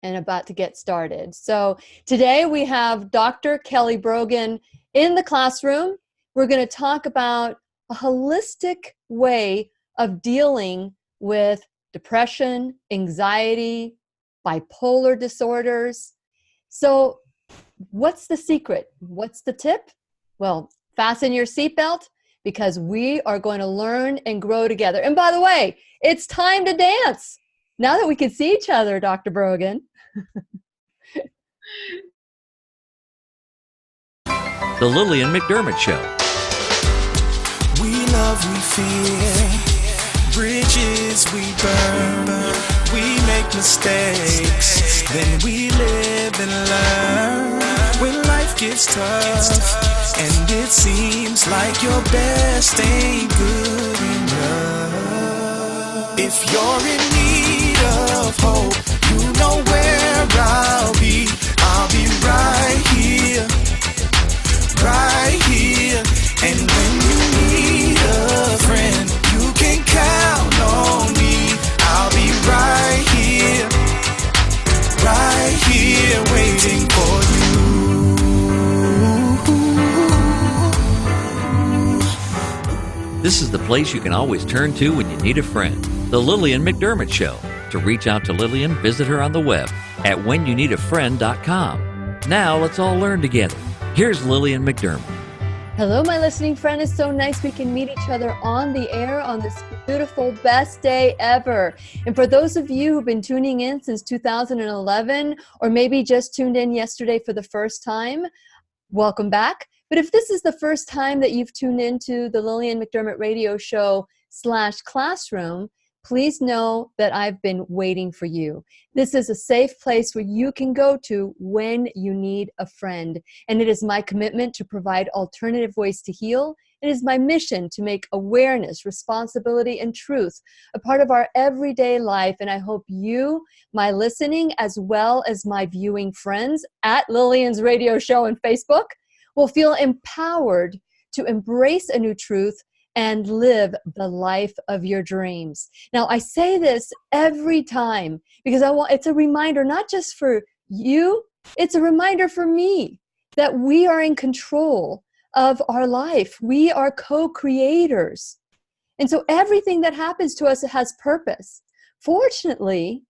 and about to get started. So today we have Dr. Kelly Brogan in the classroom. We're going to talk about a holistic way of dealing with depression, anxiety, bipolar disorders. So what's the secret? What's the tip? Well, fasten your seatbelt because we are going to learn and grow together. And by the way, it's time to dance. Now that we can see each other, Dr. Brogan. The Lillian McDermott Show. We love, we fear, bridges we burn, we make mistakes, then we live and learn. When life gets tough, and it seems like your best ain't good enough. If you're in need of hope, you know where I'll be right here, right here. And when you need a friend, you can count on me. I'll be right here, waiting for you. This is the place you can always turn to when you need a friend. The Lillian McDermott Show. To reach out to Lillian, visit her on the web at whenyouneedafriend.com. Now let's all learn together. Here's Lillian McDermott. Hello, my listening friend. It's so nice we can meet each other on the air on this beautiful, best day ever. And for those of you who've been tuning in since 2011, or maybe just tuned in yesterday for the first time, welcome back. But if this is the first time that you've tuned into the Lillian McDermott Radio Show /classroom, please know that I've been waiting for you. This is a safe place where you can go to when you need a friend. And it is my commitment to provide alternative ways to heal. It is my mission to make awareness, responsibility, and truth a part of our everyday life. And I hope you, my listening, as well as my viewing friends at Lillian's Radio Show and Facebook, will feel empowered to embrace a new truth and live the life of your dreams. Now, I say this every time because it's a reminder, not just for you, it's a reminder for me that we are in control of our life. We are co-creators. And so everything that happens to us has purpose. Fortunately,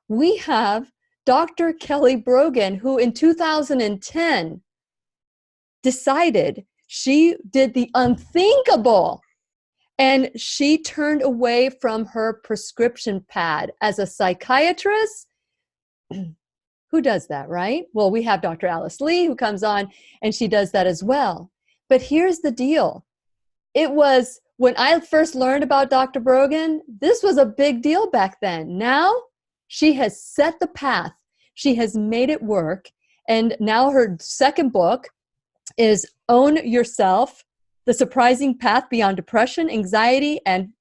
we have Dr. Kelly Brogan, who in 2010 decided she did the unthinkable, and she turned away from her prescription pad. As a psychiatrist, who does that, right? Well, we have Dr. Alice Lee who comes on, and she does that as well. But here's the deal. It was, when I first learned about Dr. Brogan, this was a big deal back then. Now, she has set the path. She has made it work. And now her second book is Own Yourself, The Surprising Path Beyond Depression, Anxiety, and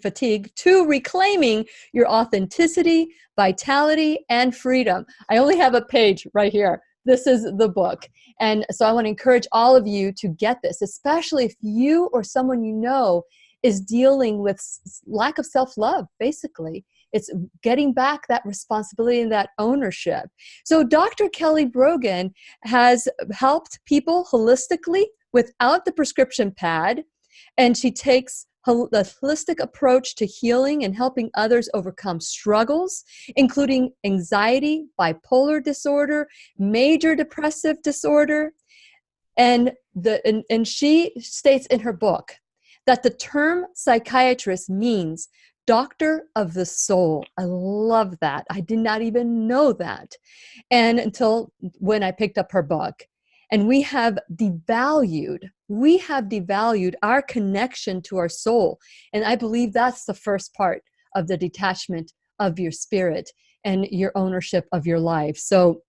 Fatigue to Reclaiming Your Authenticity, Vitality, and Freedom. I only have a page right here. This is the book. And so I want to encourage all of you to get this, especially if you or someone you know is dealing with lack of self-love, basically. It's getting back that responsibility and that ownership. So Dr. Kelly Brogan has helped people holistically without the prescription pad, and she takes the holistic approach to healing and helping others overcome struggles, including anxiety, bipolar disorder, major depressive disorder. And she states in her book that the term psychiatrist means doctor of the soul. I love that. I did not even know that. And until when I picked up her book. And we have devalued our connection to our soul. And I believe that's the first part of the detachment of your spirit and your ownership of your life. So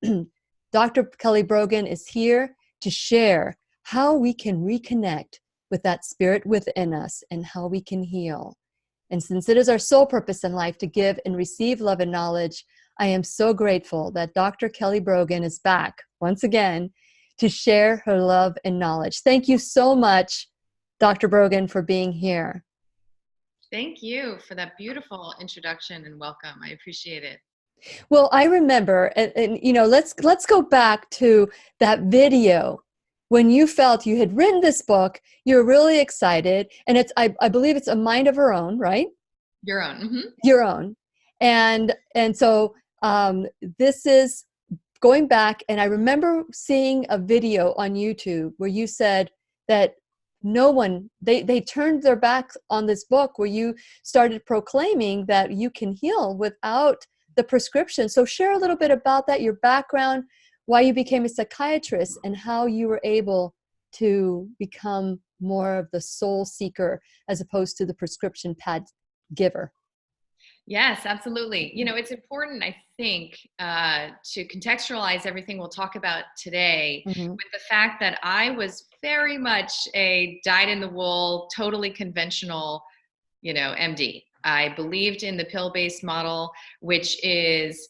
Dr. Kelly Brogan is here to share how we can reconnect with that spirit within us and how we can heal. And since it is our sole purpose in life to give and receive love and knowledge, I am so grateful that Dr. Kelly Brogan is back once again to share her love and knowledge. Thank you so much, Dr. Brogan, for being here. Thank you for that beautiful introduction and welcome. I appreciate it. Well, I remember, and let's go back to that video when you felt you had written this book. You're really excited, and I believe it's A Mind of Her Own, right? Your own. Mm-hmm. Your own, and so this is going back, and I remember seeing a video on YouTube where you said that no one, they turned their back on this book, where you started proclaiming that you can heal without the prescription. So share a little bit about that, your background, why you became a psychiatrist, and how you were able to become more of the soul seeker as opposed to the prescription pad giver. Yes, absolutely. It's important, I think, to contextualize everything we'll talk about today with the fact that I was very much a dyed-in-the-wool, totally conventional, MD. I believed in the pill-based model, which is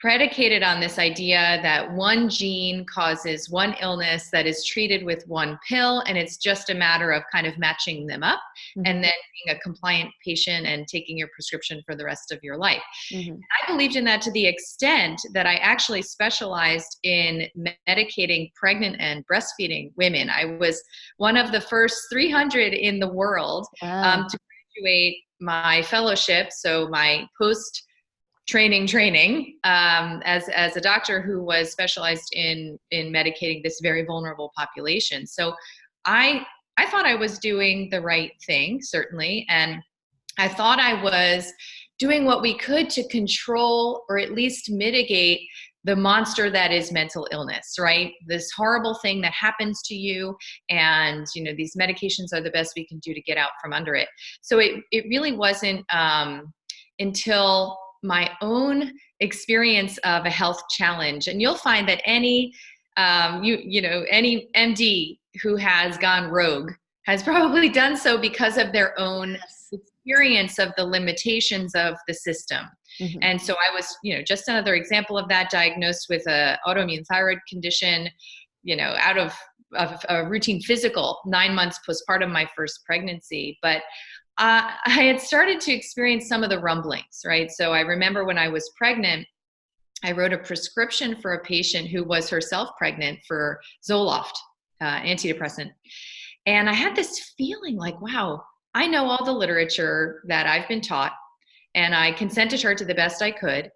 predicated on this idea that one gene causes one illness that is treated with one pill, and it's just a matter of kind of matching them up and then being a compliant patient and taking your prescription for the rest of your life. I believed in that to the extent that I actually specialized in medicating pregnant and breastfeeding women. I was one of the first 300 in the world to graduate my fellowship, so my training as a doctor who was specialized in medicating this very vulnerable population. So I thought I was doing the right thing, certainly, and I thought I was doing what we could to control or at least mitigate the monster that is mental illness, right? This horrible thing that happens to you, and these medications are the best we can do to get out from under it. So it really wasn't until my own experience of a health challenge. And you'll find that any MD who has gone rogue has probably done so because of their own experience of the limitations of the system. And so I was, just another example of that, diagnosed with a autoimmune thyroid condition, out of a routine physical 9 months postpartum my first pregnancy. But I had started to experience some of the rumblings, right? So I remember when I was pregnant, I wrote a prescription for a patient who was herself pregnant for Zoloft, antidepressant. And I had this feeling like, wow, I know all the literature that I've been taught, and I consented her to the best I could,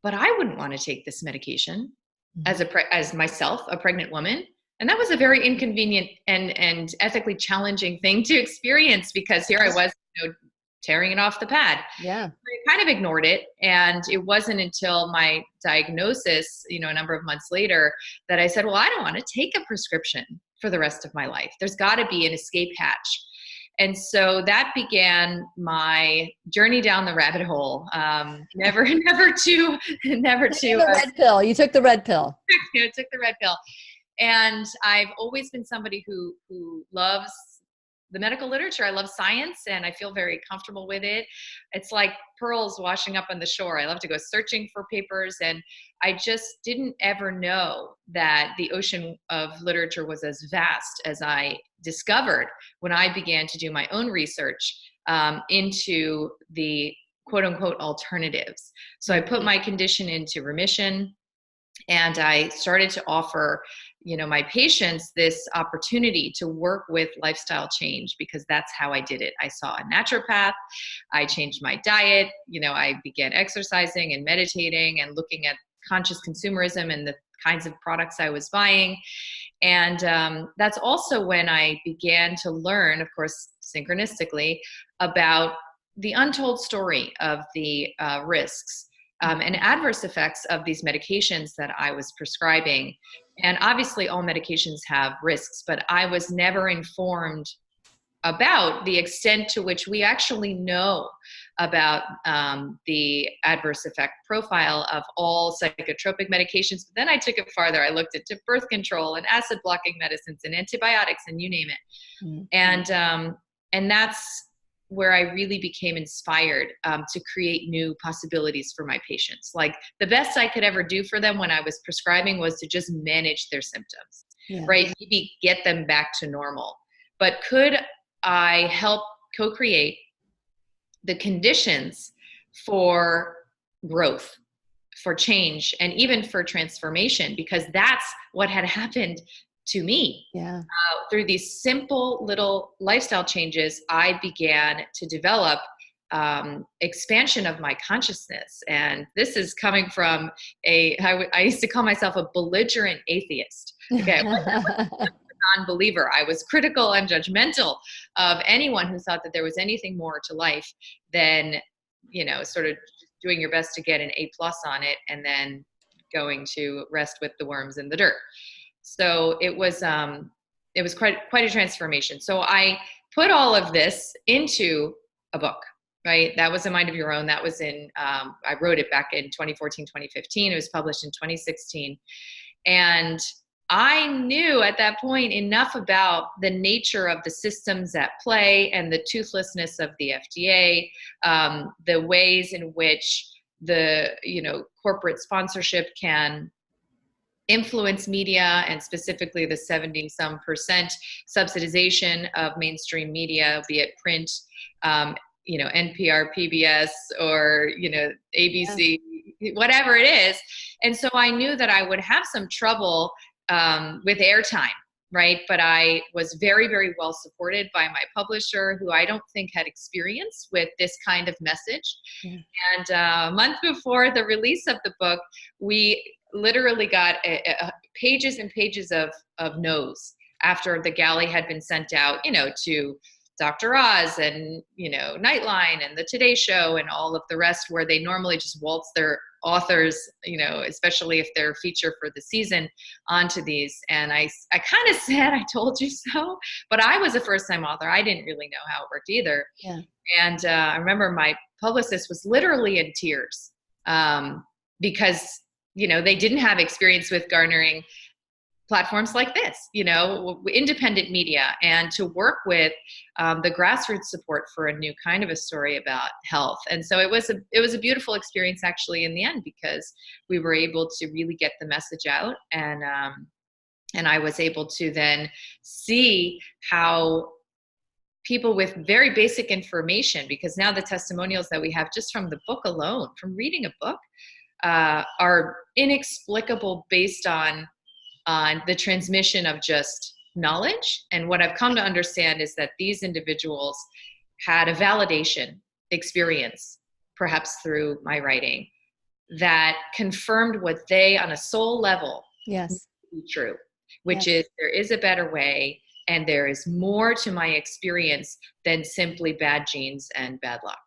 but I wouldn't want to take this medication as myself, a pregnant woman. And that was a very inconvenient and ethically challenging thing to experience, because here I was, tearing it off the pad. Yeah. I kind of ignored it. And it wasn't until my diagnosis, a number of months later, that I said, well, I don't want to take a prescription for the rest of my life. There's got to be an escape hatch. And so that began my journey down the rabbit hole. Never to. The red pill. You took the red pill. I took the red pill. And I've always been somebody who loves the medical literature. I love science, and I feel very comfortable with it. It's like pearls washing up on the shore. I love to go searching for papers, and I just didn't ever know that the ocean of literature was as vast as I discovered when I began to do my own research into the quote unquote alternatives. So I put my condition into remission, and I started to offer my patients this opportunity to work with lifestyle change, because that's how I did it. I saw a naturopath. I changed my diet. I began exercising and meditating and looking at conscious consumerism and the kinds of products I was buying. And that's also when I began to learn, of course, synchronistically, about the untold story of the risks and adverse effects of these medications that I was prescribing. And obviously all medications have risks, but I was never informed about the extent to which we actually know about the adverse effect profile of all psychotropic medications. But then I took it farther. I looked into birth control and acid blocking medicines and antibiotics and you name it. And that's where I really became inspired to create new possibilities for my patients. Like the best I could ever do for them when I was prescribing was to just manage their symptoms, right? Maybe get them back to normal. But could I help co-create the conditions for growth, for change and even for transformation, because that's what had happened to me. Yeah. Through these simple little lifestyle changes, I began to develop expansion of my consciousness. And this is coming from I used to call myself a belligerent atheist. Okay. Non-believer. I was critical and judgmental of anyone who thought that there was anything more to life than, sort of doing your best to get an A+ on it and then going to rest with the worms in the dirt. So it was quite a transformation. So I put all of this into a book, right? That was A Mind of Your Own. That was I wrote it back in 2014, 2015. It was published in 2016. And I knew at that point enough about the nature of the systems at play and the toothlessness of the FDA, the ways in which the, corporate sponsorship can influence media, and specifically the 70-some% subsidization of mainstream media, be it print, NPR, PBS, or, ABC, whatever it is. And so I knew that I would have some trouble with airtime, right? But I was very, very well supported by my publisher, who I don't think had experience with this kind of message. Yeah. And a month before the release of the book, we literally got pages and pages of no's after the galley had been sent out, to Dr. Oz and, Nightline and the Today Show and all of the rest, where they normally just waltz their authors, especially if they're feature for the season, onto these. And I kind of said, I told you so, but I was a first-time author. I didn't really know how it worked either. Yeah. And I remember my publicist was literally in tears because, they didn't have experience with garnering platforms like this, independent media, and to work with the grassroots support for a new kind of a story about health. And so it was a beautiful experience actually in the end, because we were able to really get the message out, and I was able to then see how people with very basic information, because now the testimonials that we have just from the book alone, from reading a book, are inexplicable based on the transmission of just knowledge. And what I've come to understand is that these individuals had a validation experience, perhaps through my writing, that confirmed what they, on a soul level, yes, be true, which is there is a better way, and there is more to my experience than simply bad genes and bad luck.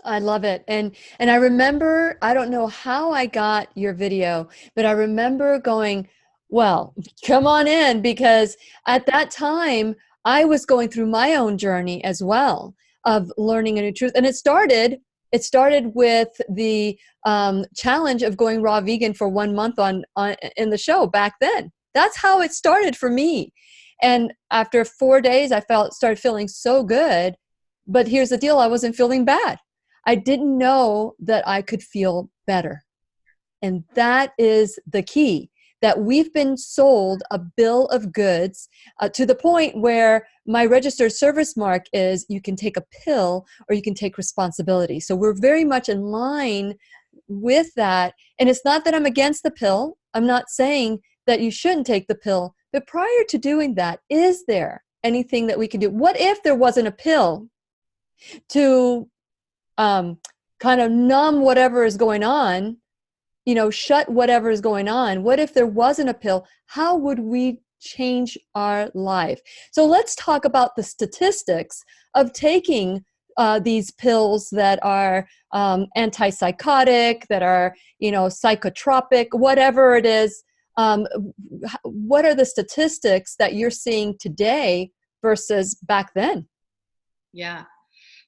I love it. And I remember, I don't know how I got your video, but I remember going, well, come on in, because at that time I was going through my own journey as well of learning a new truth. And it started with the challenge of going raw vegan for 1 month on in the show back then. That's how it started for me. And after 4 days, I started feeling so good. But here's the deal. I wasn't feeling bad. I didn't know that I could feel better. And that is the key, that we've been sold a bill of goods to the point where my registered service mark is you can take a pill or you can take responsibility. So we're very much in line with that. And it's not that I'm against the pill. I'm not saying that you shouldn't take the pill. But prior to doing that, is there anything that we can do? What if there wasn't a pill to kind of numb whatever is going on, shut whatever is going on? What if there wasn't a pill? How would we change our life? So let's talk about the statistics of taking these pills that are antipsychotic, that are, psychotropic, whatever it is. What are the statistics that you're seeing today versus back then?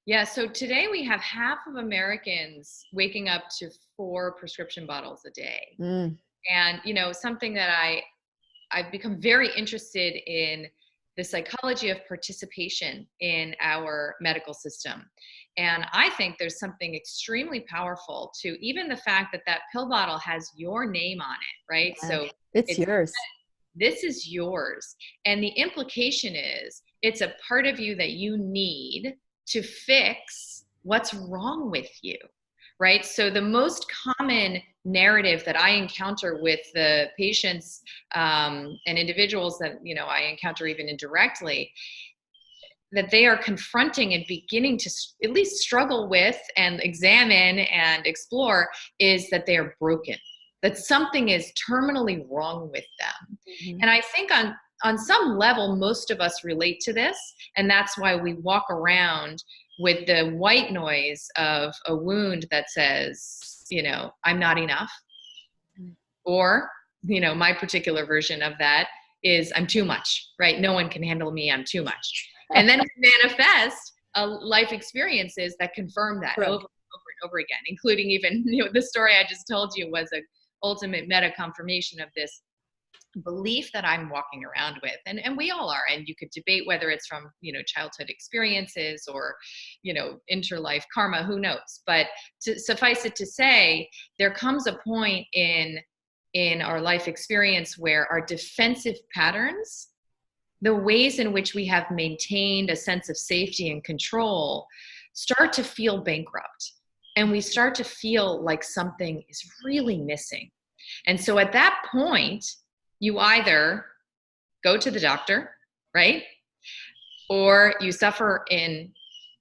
Yeah, so today we have half of Americans waking up to 4 prescription bottles a day. Mm. And, something that I've become very interested in, the psychology of participation in our medical system. And I think there's something extremely powerful to even the fact that pill bottle has your name on it, right? Yeah, so it's yours. This is yours. And the implication is it's a part of you that you need to fix what's wrong with you, right? So the most common narrative that I encounter with the patients and individuals that, I encounter even indirectly, that they are confronting and beginning to at least struggle with and examine and explore is that they are broken, that something is terminally wrong with them. Mm-hmm. And I think on some level, most of us relate to this. And that's why we walk around with the white noise of a wound that says, I'm not enough. Mm-hmm. Or, my particular version of that is I'm too much, right? No one can handle me. I'm too much. And then we manifest life experiences that confirm that over and over again, including even, the story I just told you was an ultimate meta confirmation of this belief that I'm walking around with. And we all are. And you could debate whether it's from, childhood experiences or, interlife karma, who knows? But to suffice it to say, there comes a point in our life experience where our defensive patterns, the ways in which we have maintained a sense of safety and control, start to feel bankrupt. And we start to feel like something is really missing. And so at that point, you either go to the doctor, right? Or you suffer in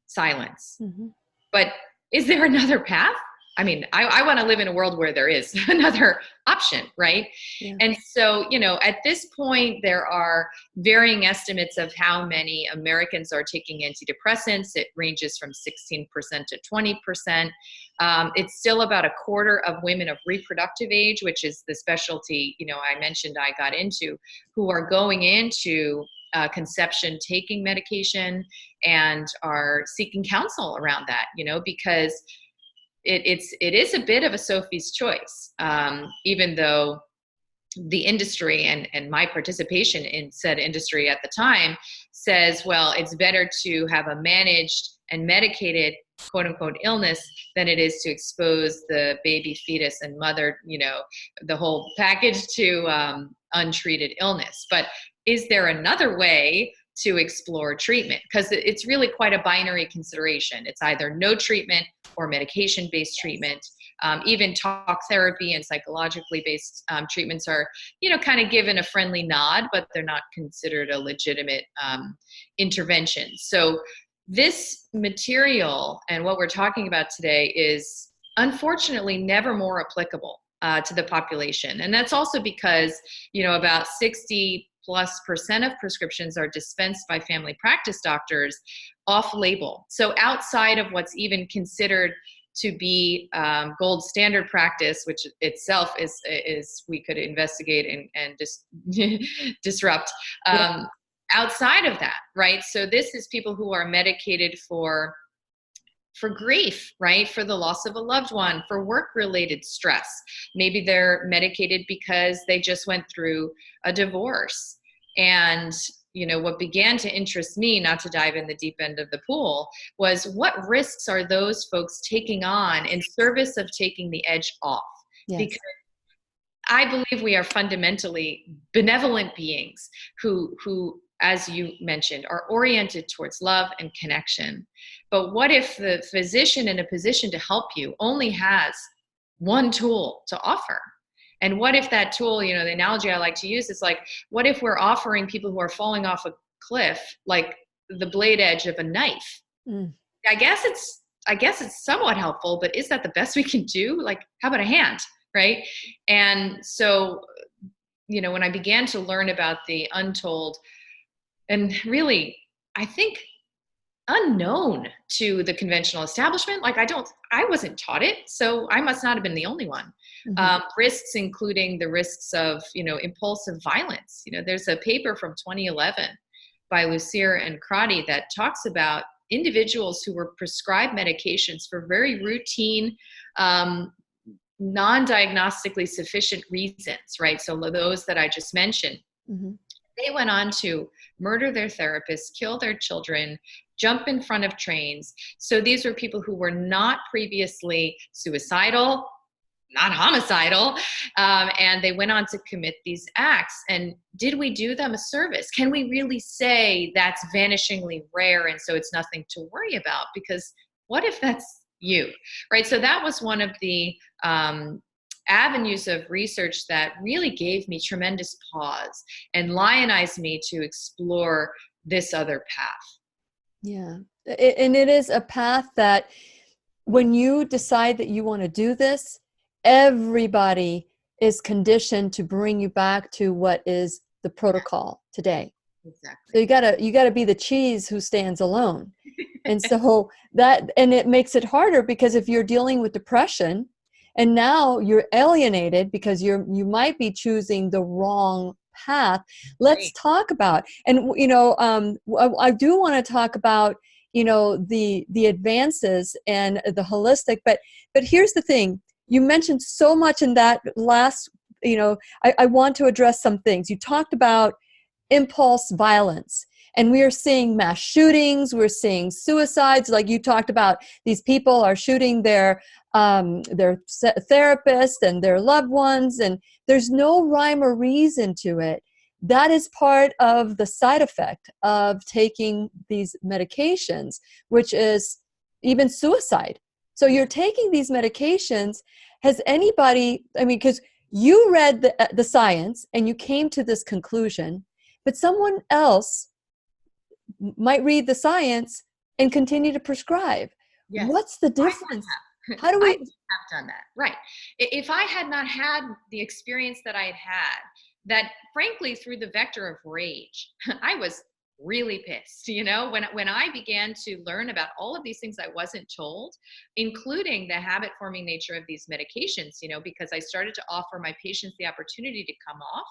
silence. Mm-hmm. But is there another path? I mean, I want to live in a world where there is another option, right? Yeah. And so, at this point, there are varying estimates of how many Americans are taking antidepressants. It ranges from 16% to 20%. It's still about a quarter of women of reproductive age, which is the specialty, I mentioned I got into, who are going into conception taking medication and are seeking counsel around that, because it is a bit of a Sophie's choice, even though the industry and my participation in said industry at the time says, well, it's better to have a managed and medicated quote unquote illness than it is to expose the baby, fetus, and mother, the whole package to untreated illness. But is there another way to explore treatment? Because it's really quite a binary consideration. It's either no treatment or medication-based treatment. Even talk therapy and psychologically based treatments are, kind of given a friendly nod, but they're not considered a legitimate intervention. So this material and what we're talking about today is unfortunately never more applicable to the population. And that's also because, about 60+ % of prescriptions are dispensed by family practice doctors off-label. So outside of what's even considered to be gold standard practice, which itself is we could investigate and just disrupt. Outside of that, right? So this is people who are medicated for grief, right? For the loss of a loved one, for work-related stress. Maybe they're medicated because they just went through a divorce. And, what began to interest me, not to dive in the deep end of the pool, was what risks are those folks taking on in service of taking the edge off? Yes. Because I believe we are fundamentally benevolent beings who, as you mentioned, are oriented towards love and connection. But what if the physician in a position to help you only has one tool to offer? And what if that tool, the analogy I like to use is like, what if we're offering people who are falling off a cliff, like the blade edge of a knife? Mm. I guess it's somewhat helpful, but is that the best we can do? Like, how about a hand, right? And so, when I began to learn about the untold and really, I think, unknown to the conventional establishment. Like I wasn't taught it, so I must not have been the only one. Mm-hmm. Risks, including the risks of, impulsive violence. There's a paper from 2011 by Lucier and Crotty that talks about individuals who were prescribed medications for very routine, non-diagnostically sufficient reasons, right? So those that I just mentioned. Mm-hmm. They went on to murder their therapists, kill their children, jump in front of trains. So these were people who were not previously suicidal, not homicidal, and they went on to commit these acts. And did we do them a service? Can we really say that's vanishingly rare and so it's nothing to worry about? Because what if that's you, right? So that was one of the avenues of research that really gave me tremendous pause and lionized me to explore this other path. Yeah. And it is a path that when you decide that you want to do this, everybody is conditioned to bring you back to what is the protocol today. Exactly. So you gotta be the cheese who stands alone. And so and it makes it harder, because if you're dealing with depression and now you're alienated because you might be choosing the wrong path, let's talk about, and I do want to talk about, the advances and the holistic, but here's the thing. You mentioned so much in that last, I want to address some things. You talked about impulse violence, and we are seeing mass shootings, we're seeing suicides, like you talked about. These people are shooting their therapist and their loved ones, and there's no rhyme or reason to it. That is part of the side effect of taking these medications, which is even suicide. So you're taking these medications. Has anybody, because you read the science and you came to this conclusion, but someone else might read the science and continue to prescribe. Yes. What's the difference? How do we have done that? Right. If I had not had the experience that I had, that frankly, through the vector of rage, I was really pissed, when I began to learn about all of these things I wasn't told, including the habit forming nature of these medications, because I started to offer my patients the opportunity to come off.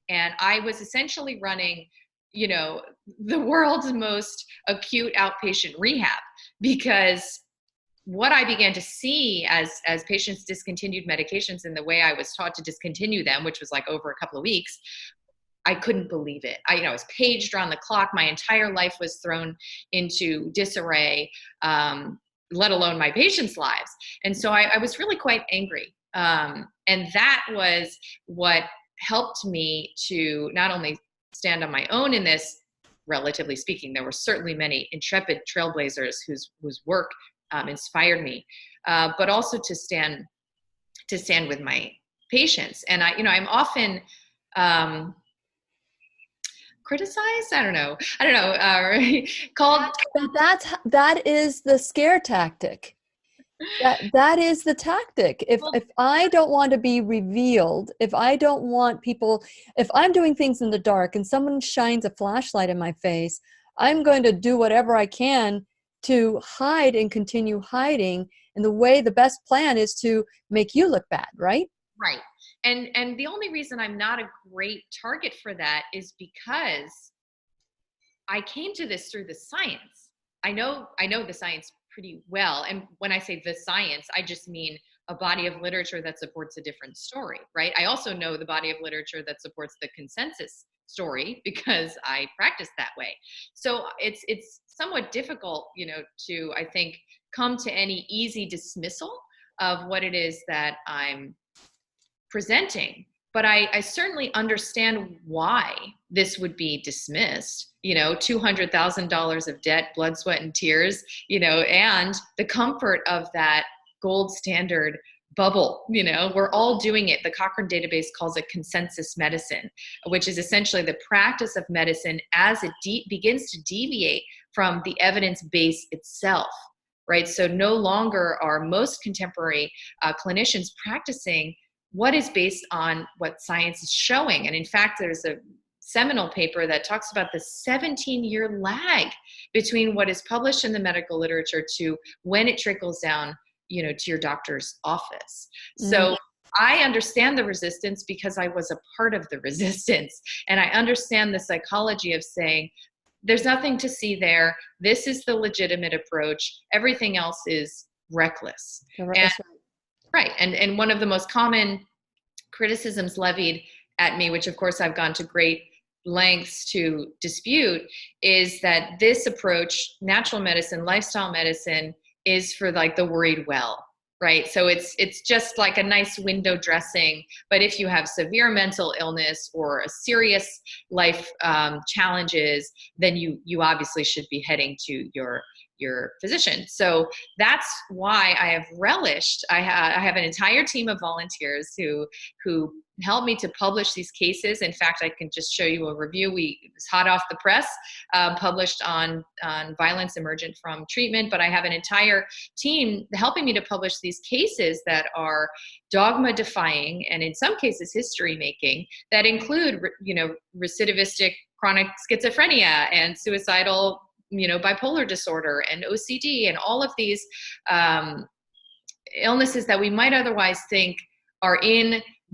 And I was essentially running, the world's most acute outpatient rehab, because what I began to see as patients discontinued medications in the way I was taught to discontinue them, which was like over a couple of weeks, I couldn't believe it. I was paged around the clock. My entire life was thrown into disarray, let alone my patients' lives. And so I was really quite angry. And that was what helped me to not only stand on my own in this, relatively speaking. There were certainly many intrepid trailblazers whose work inspired me, but also to stand with my patients. And I'm often criticized. I don't know. Called. That is the scare tactic. That is the tactic. If I don't want to be revealed, if I don't want people, if I'm doing things in the dark and someone shines a flashlight in my face, I'm going to do whatever I can to hide and continue hiding. And the best plan is to make you look bad, right? Right. And the only reason I'm not a great target for that is because I came to this through the science. I know the science pretty well. And when I say the science, I just mean a body of literature that supports a different story, right? I also know the body of literature that supports the consensus story because I practice that way. So it's somewhat difficult, to, I think, come to any easy dismissal of what it is that I'm presenting. But I certainly understand why this would be dismissed, $200,000 of debt, blood, sweat, and tears, and the comfort of that gold standard bubble. We're all doing it. The Cochrane database calls it consensus medicine, which is essentially the practice of medicine as it begins to deviate from the evidence base itself, right? So no longer are most contemporary clinicians practicing what is based on what science is showing. And in fact, there's a seminal paper that talks about the 17-year lag between what is published in the medical literature to when it trickles down, to your doctor's office. So I understand the resistance because I was a part of the resistance. And I understand the psychology of saying, there's nothing to see there. This is the legitimate approach. Everything else is reckless. Right. And one of the most common criticisms levied at me, which of course I've gone to great lengths to dispute, is that this approach, natural medicine, lifestyle medicine, is for like the worried well, right? So it's just like a nice window dressing. But if you have severe mental illness or a serious life challenges, then you obviously should be heading to your your physician. So that's why I have relished. I have an entire team of volunteers who help me to publish these cases. In fact, I can just show you a review. It was hot off the press, published on violence emergent from treatment. But I have an entire team helping me to publish these cases that are dogma defying and in some cases history making, that include, recidivistic chronic schizophrenia and suicidal, bipolar disorder and OCD and all of these illnesses that we might otherwise think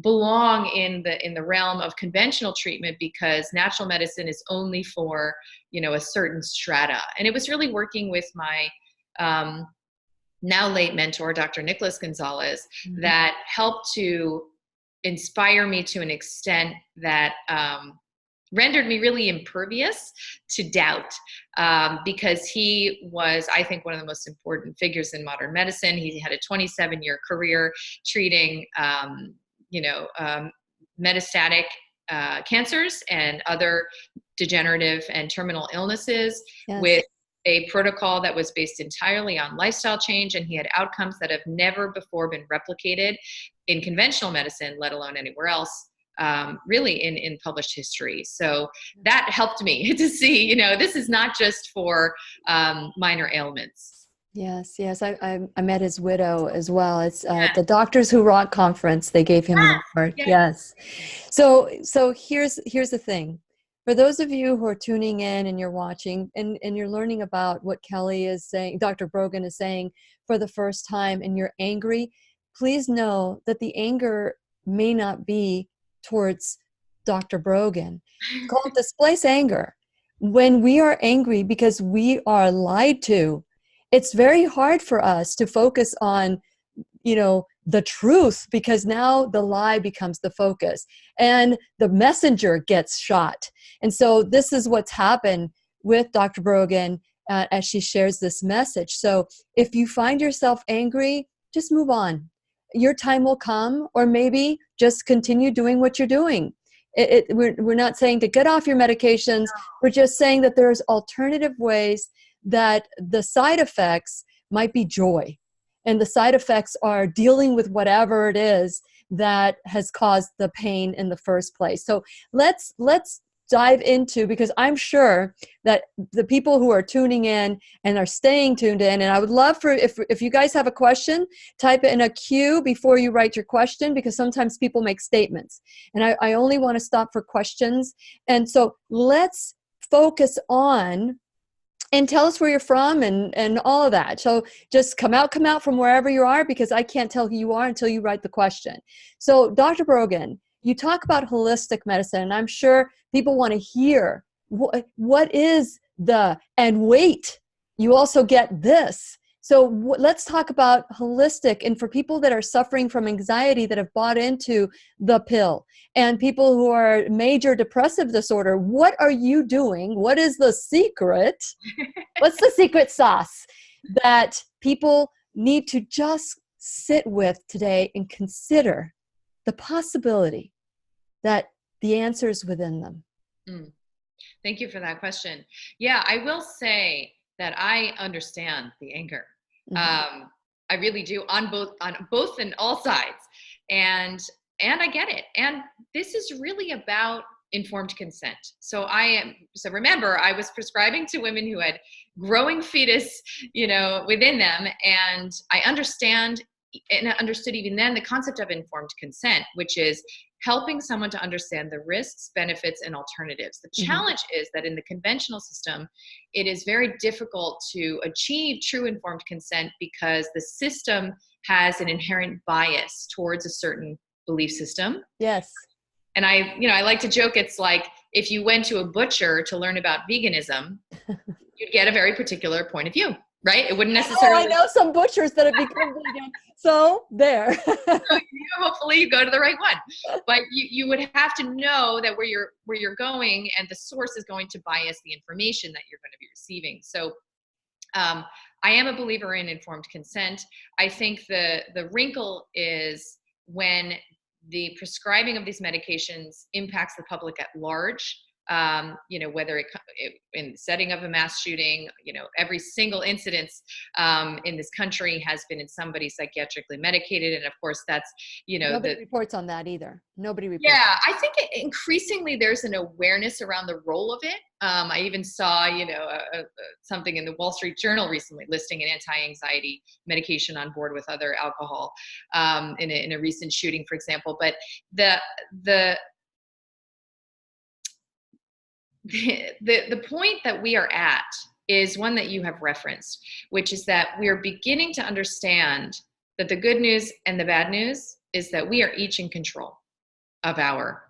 belong in the realm of conventional treatment because natural medicine is only for, a certain strata. And it was really working with my now late mentor, Dr. Nicholas Gonzalez, that helped to inspire me to an extent that rendered me really impervious to doubt, because he was, I think, one of the most important figures in modern medicine. He had a 27-year career treating, metastatic cancers and other degenerative and terminal illnesses with a protocol that was based entirely on lifestyle change. And he had outcomes that have never before been replicated in conventional medicine, let alone anywhere else. Really in published history. So that helped me to see, this is not just for minor ailments. Yes. I met his widow as well. It's the Doctors Who Rock conference. They gave him an award. Yes. So here's the thing. For those of you who are tuning in and you're watching and you're learning about what Kelly is saying, Dr. Brogan is saying for the first time, and you're angry, please know that the anger may not be towards Dr. Brogan. It's called displaced anger. When we are angry because we are lied to, it's very hard for us to focus on, the truth, because now the lie becomes the focus and the messenger gets shot. And so this is what's happened with Dr. Brogan as she shares this message. So if you find yourself angry, just move on. Your time will come, or maybe just continue doing what you're doing. We're not saying to get off your medications. We're just saying that there's alternative ways that the side effects might be joy. And the side effects are dealing with whatever it is that has caused the pain in the first place. So let's dive into, because I'm sure that the people who are tuning in and are staying tuned in, and I would love for, if you guys have a question, type it in a queue before you write your question, because sometimes people make statements and I only want to stop for questions. And so let's focus on, and tell us where you're from and all of that. So just come out from wherever you are, because I can't tell who you are until you write the question. So Dr. Brogan, you talk about holistic medicine, and I'm sure people want to hear what is and wait, you also get this. So let's talk about holistic, and for people that are suffering from anxiety that have bought into the pill, and people who are major depressive disorder, what are you doing? What is the secret? What's the secret sauce that people need to just sit with today and consider the possibility that the answer is within them? Thank you for that question. Yeah, I will say that I understand the anger. I really do, on both and all sides. And I get it. And this is really about informed consent. So remember, I was prescribing to women who had growing fetus, within them. And I understood even then the concept of informed consent, which is helping someone to understand the risks, benefits, and alternatives. The challenge is that in the conventional system, it is very difficult to achieve true informed consent because the system has an inherent bias towards a certain belief system. Yes. And I like to joke, it's like if you went to a butcher to learn about veganism, you'd get a very particular point of view, right? It wouldn't necessarily. I know some butchers that have become vegan. So there. Hopefully you go to the right one. But you would have to know that where you're going, and the source is going to bias the information that you're going to be receiving. So I am a believer in informed consent. I think the wrinkle is when the prescribing of these medications impacts the public at large, whether in the setting of a mass shooting, every single incident in this country has been in somebody psychiatrically medicated. And of course that's, nobody reports on that either. Nobody reports. Yeah, I think increasingly there's an awareness around the role of it. I even saw, something in the Wall Street Journal recently listing an anti-anxiety medication on board with other alcohol in a recent shooting, for example. But the point that we are at is one that you have referenced, which is that we are beginning to understand that the good news and the bad news is that we are each in control of our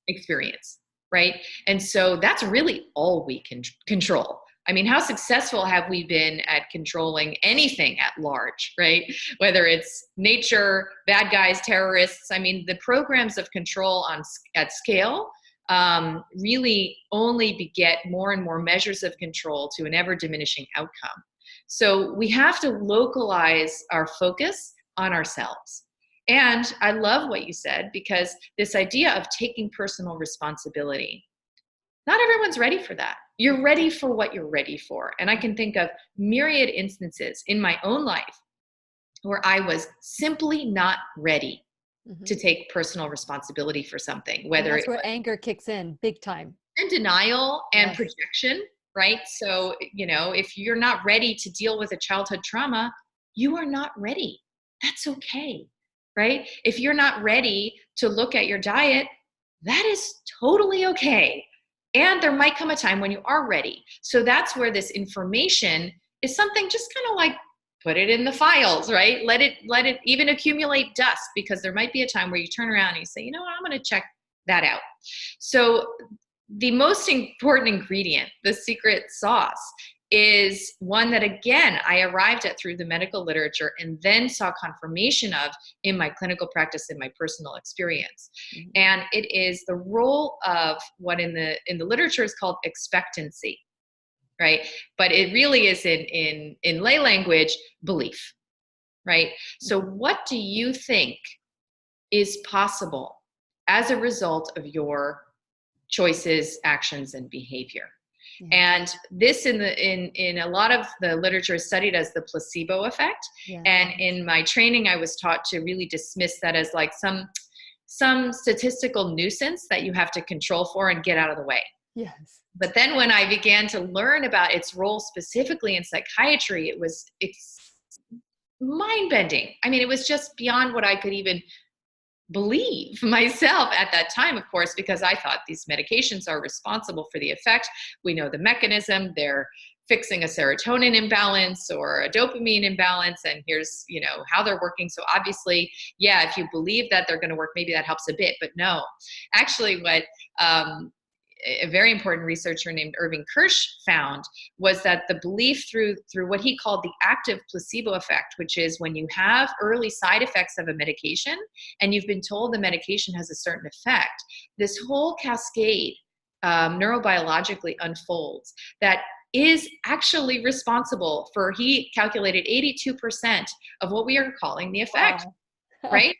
experience, right? And so that's really all we can control. I mean, how successful have we been at controlling anything at large, right? Whether it's nature, bad guys, terrorists. I mean, the programs of control at scale really only beget more and more measures of control to an ever diminishing outcome. So we have to localize our focus on ourselves. And I love what you said, because this idea of taking personal responsibility, not everyone's ready for that. You're ready for what you're ready for. And I can think of myriad instances in my own life where I was simply not ready to take personal responsibility for something, whether that's where anger kicks in big time. And denial and projection, right? So, if you're not ready to deal with a childhood trauma, you are not ready. That's okay, right? If you're not ready to look at your diet, that is totally okay. And there might come a time when you are ready. So that's where this information is something just kind of like, put it in the files, right? Let it even accumulate dust, because there might be a time where you turn around and you say, you know what, I'm going to check that out. So the most important ingredient, the secret sauce, is one that, again, I arrived at through the medical literature and then saw confirmation of in my clinical practice, in my personal experience. And it is the role of what in the literature is called expectancy. Right? But it really is in lay language, belief, right? So what do you think is possible as a result of your choices, actions, and behavior? And this in a lot of the literature is studied as the placebo effect. And in my training, I was taught to really dismiss that as like some statistical nuisance that you have to control for and get out of the way. Yes. But then when I began to learn about its role specifically in psychiatry, it's mind-bending. I mean, it was just beyond what I could even believe myself at that time, of course, because I thought these medications are responsible for the effect. We know the mechanism. They're fixing a serotonin imbalance or a dopamine imbalance, and here's, how they're working. So obviously, if you believe that they're going to work, maybe that helps a bit, but no. Actually, what a very important researcher named Irving Kirsch found was that the belief through what he called the active placebo effect, which is when you have early side effects of a medication and you've been told the medication has a certain effect, this whole cascade neurobiologically unfolds that is actually responsible for, he calculated 82% of what we are calling the effect, right?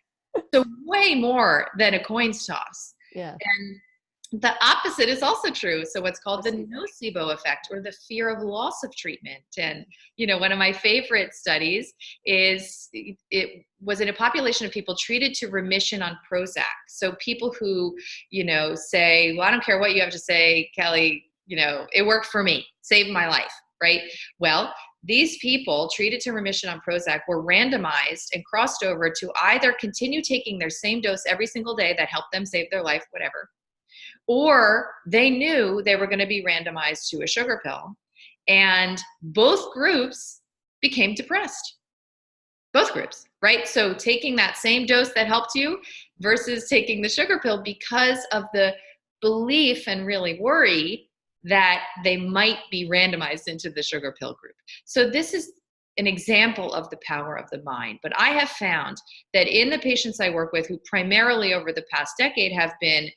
So way more than a coin toss. And the opposite is also true. So what's called the nocebo effect, or the fear of loss of treatment. And, one of my favorite studies is it was in a population of people treated to remission on Prozac. So people who, say, well, I don't care what you have to say, Kelly, it worked for me, saved my life, right? Well, these people treated to remission on Prozac were randomized and crossed over to either continue taking their same dose every single day that helped them save their life, whatever, or they knew they were going to be randomized to a sugar pill, and both groups became depressed. Both groups, right? So taking that same dose that helped you versus taking the sugar pill, because of the belief and really worry that they might be randomized into the sugar pill group. So this is an example of the power of the mind. But I have found that in the patients I work with, who primarily over the past decade have been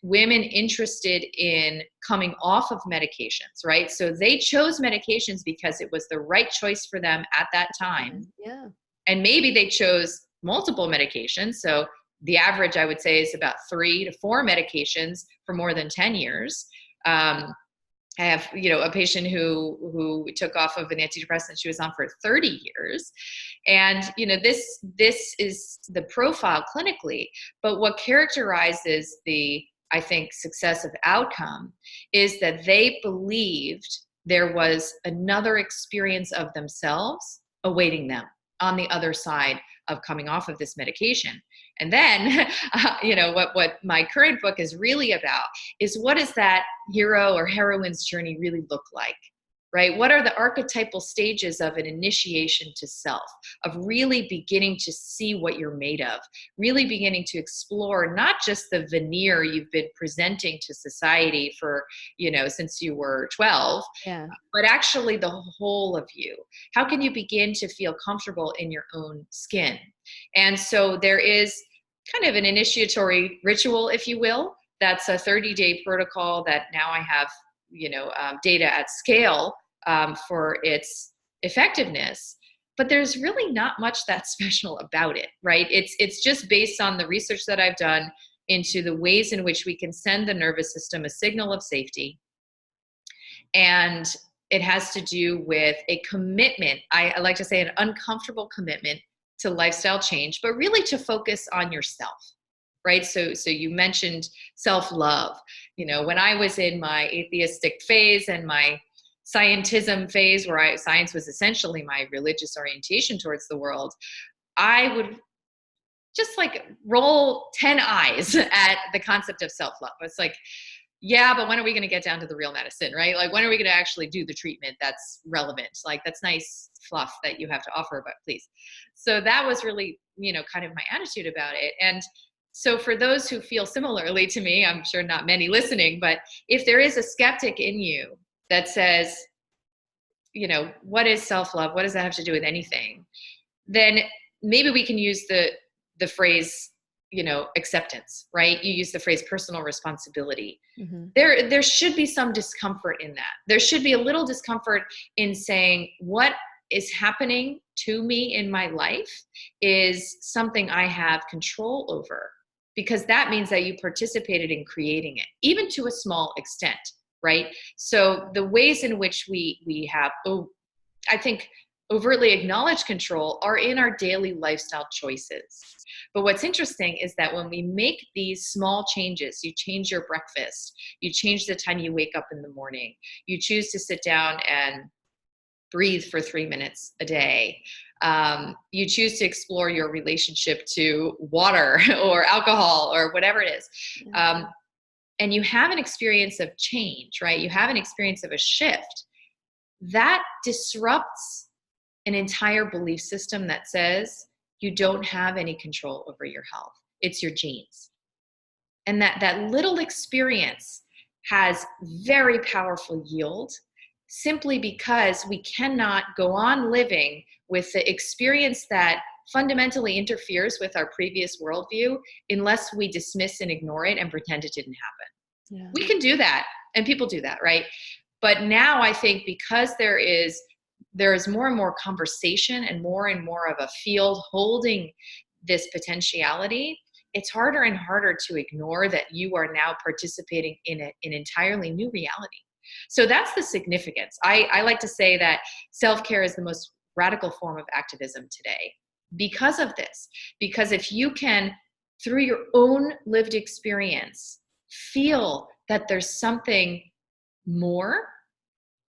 women interested in coming off of medications, right? So they chose medications because it was the right choice for them at that time. And maybe they chose multiple medications. So the average, I would say, is about 3 to 4 medications for more than 10 years. I have, a patient who took off of an antidepressant she was on for 30 years. And, this is the profile clinically, but what characterizes I think, success of outcome is that they believed there was another experience of themselves awaiting them on the other side of coming off of this medication. And then, what my current book is really about is, what does that hero or heroine's journey really look like, right? What are the archetypal stages of an initiation to self, of really beginning to see what you're made of, really beginning to explore not just the veneer you've been presenting to society for, since you were 12, Yeah. but actually the whole of you. How can you begin to feel comfortable in your own skin? And so there is kind of an initiatory ritual, if you will. That's a 30-day protocol that now I have, data at scale for its effectiveness. But there's really not much that special about it, right? It's just based on the research that I've done into the ways in which we can send the nervous system a signal of safety. And it has to do with a commitment, I like to say an uncomfortable commitment to lifestyle change, but really to focus on yourself, right? So you mentioned self-love. When I was in my atheistic phase and my scientism phase, where science was essentially my religious orientation towards the world, I would just roll 10 eyes at the concept of self-love. It's like, yeah, but when are we going to get down to the real medicine, right? When are we going to actually do the treatment that's relevant? That's nice fluff that you have to offer, but please. So that was really, kind of my attitude about it. And so for those who feel similarly to me, I'm sure not many listening, but if there is a skeptic in you that says, what is self-love? What does that have to do with anything? Then maybe we can use the phrase, acceptance, right? You use the phrase personal responsibility. Mm-hmm. There should be some discomfort in that. There should be a little discomfort in saying, what is happening to me in my life is something I have control over, because that means that you participated in creating it, even to a small extent, right? So the ways in which we have, I think, overtly acknowledged control are in our daily lifestyle choices. But what's interesting is that when we make these small changes, you change your breakfast, you change the time you wake up in the morning, you choose to sit down and breathe for 3 minutes a day, you choose to explore your relationship to water or alcohol or whatever it is, and you have an experience of change, right? You have an experience of a shift that disrupts an entire belief system that says you don't have any control over your health. It's your genes. And that little experience has very powerful yield, simply because we cannot go on living with the experience that fundamentally interferes with our previous worldview unless we dismiss and ignore it and pretend it didn't happen. Yeah. We can do that, and people do that, right? But now I think because there is more and more conversation and more of a field holding this potentiality, it's harder and harder to ignore that you are now participating in an entirely new reality. So that's the significance. I like to say that self-care is the most radical form of activism today because of this. Because if you can, through your own lived experience, feel that there's something more,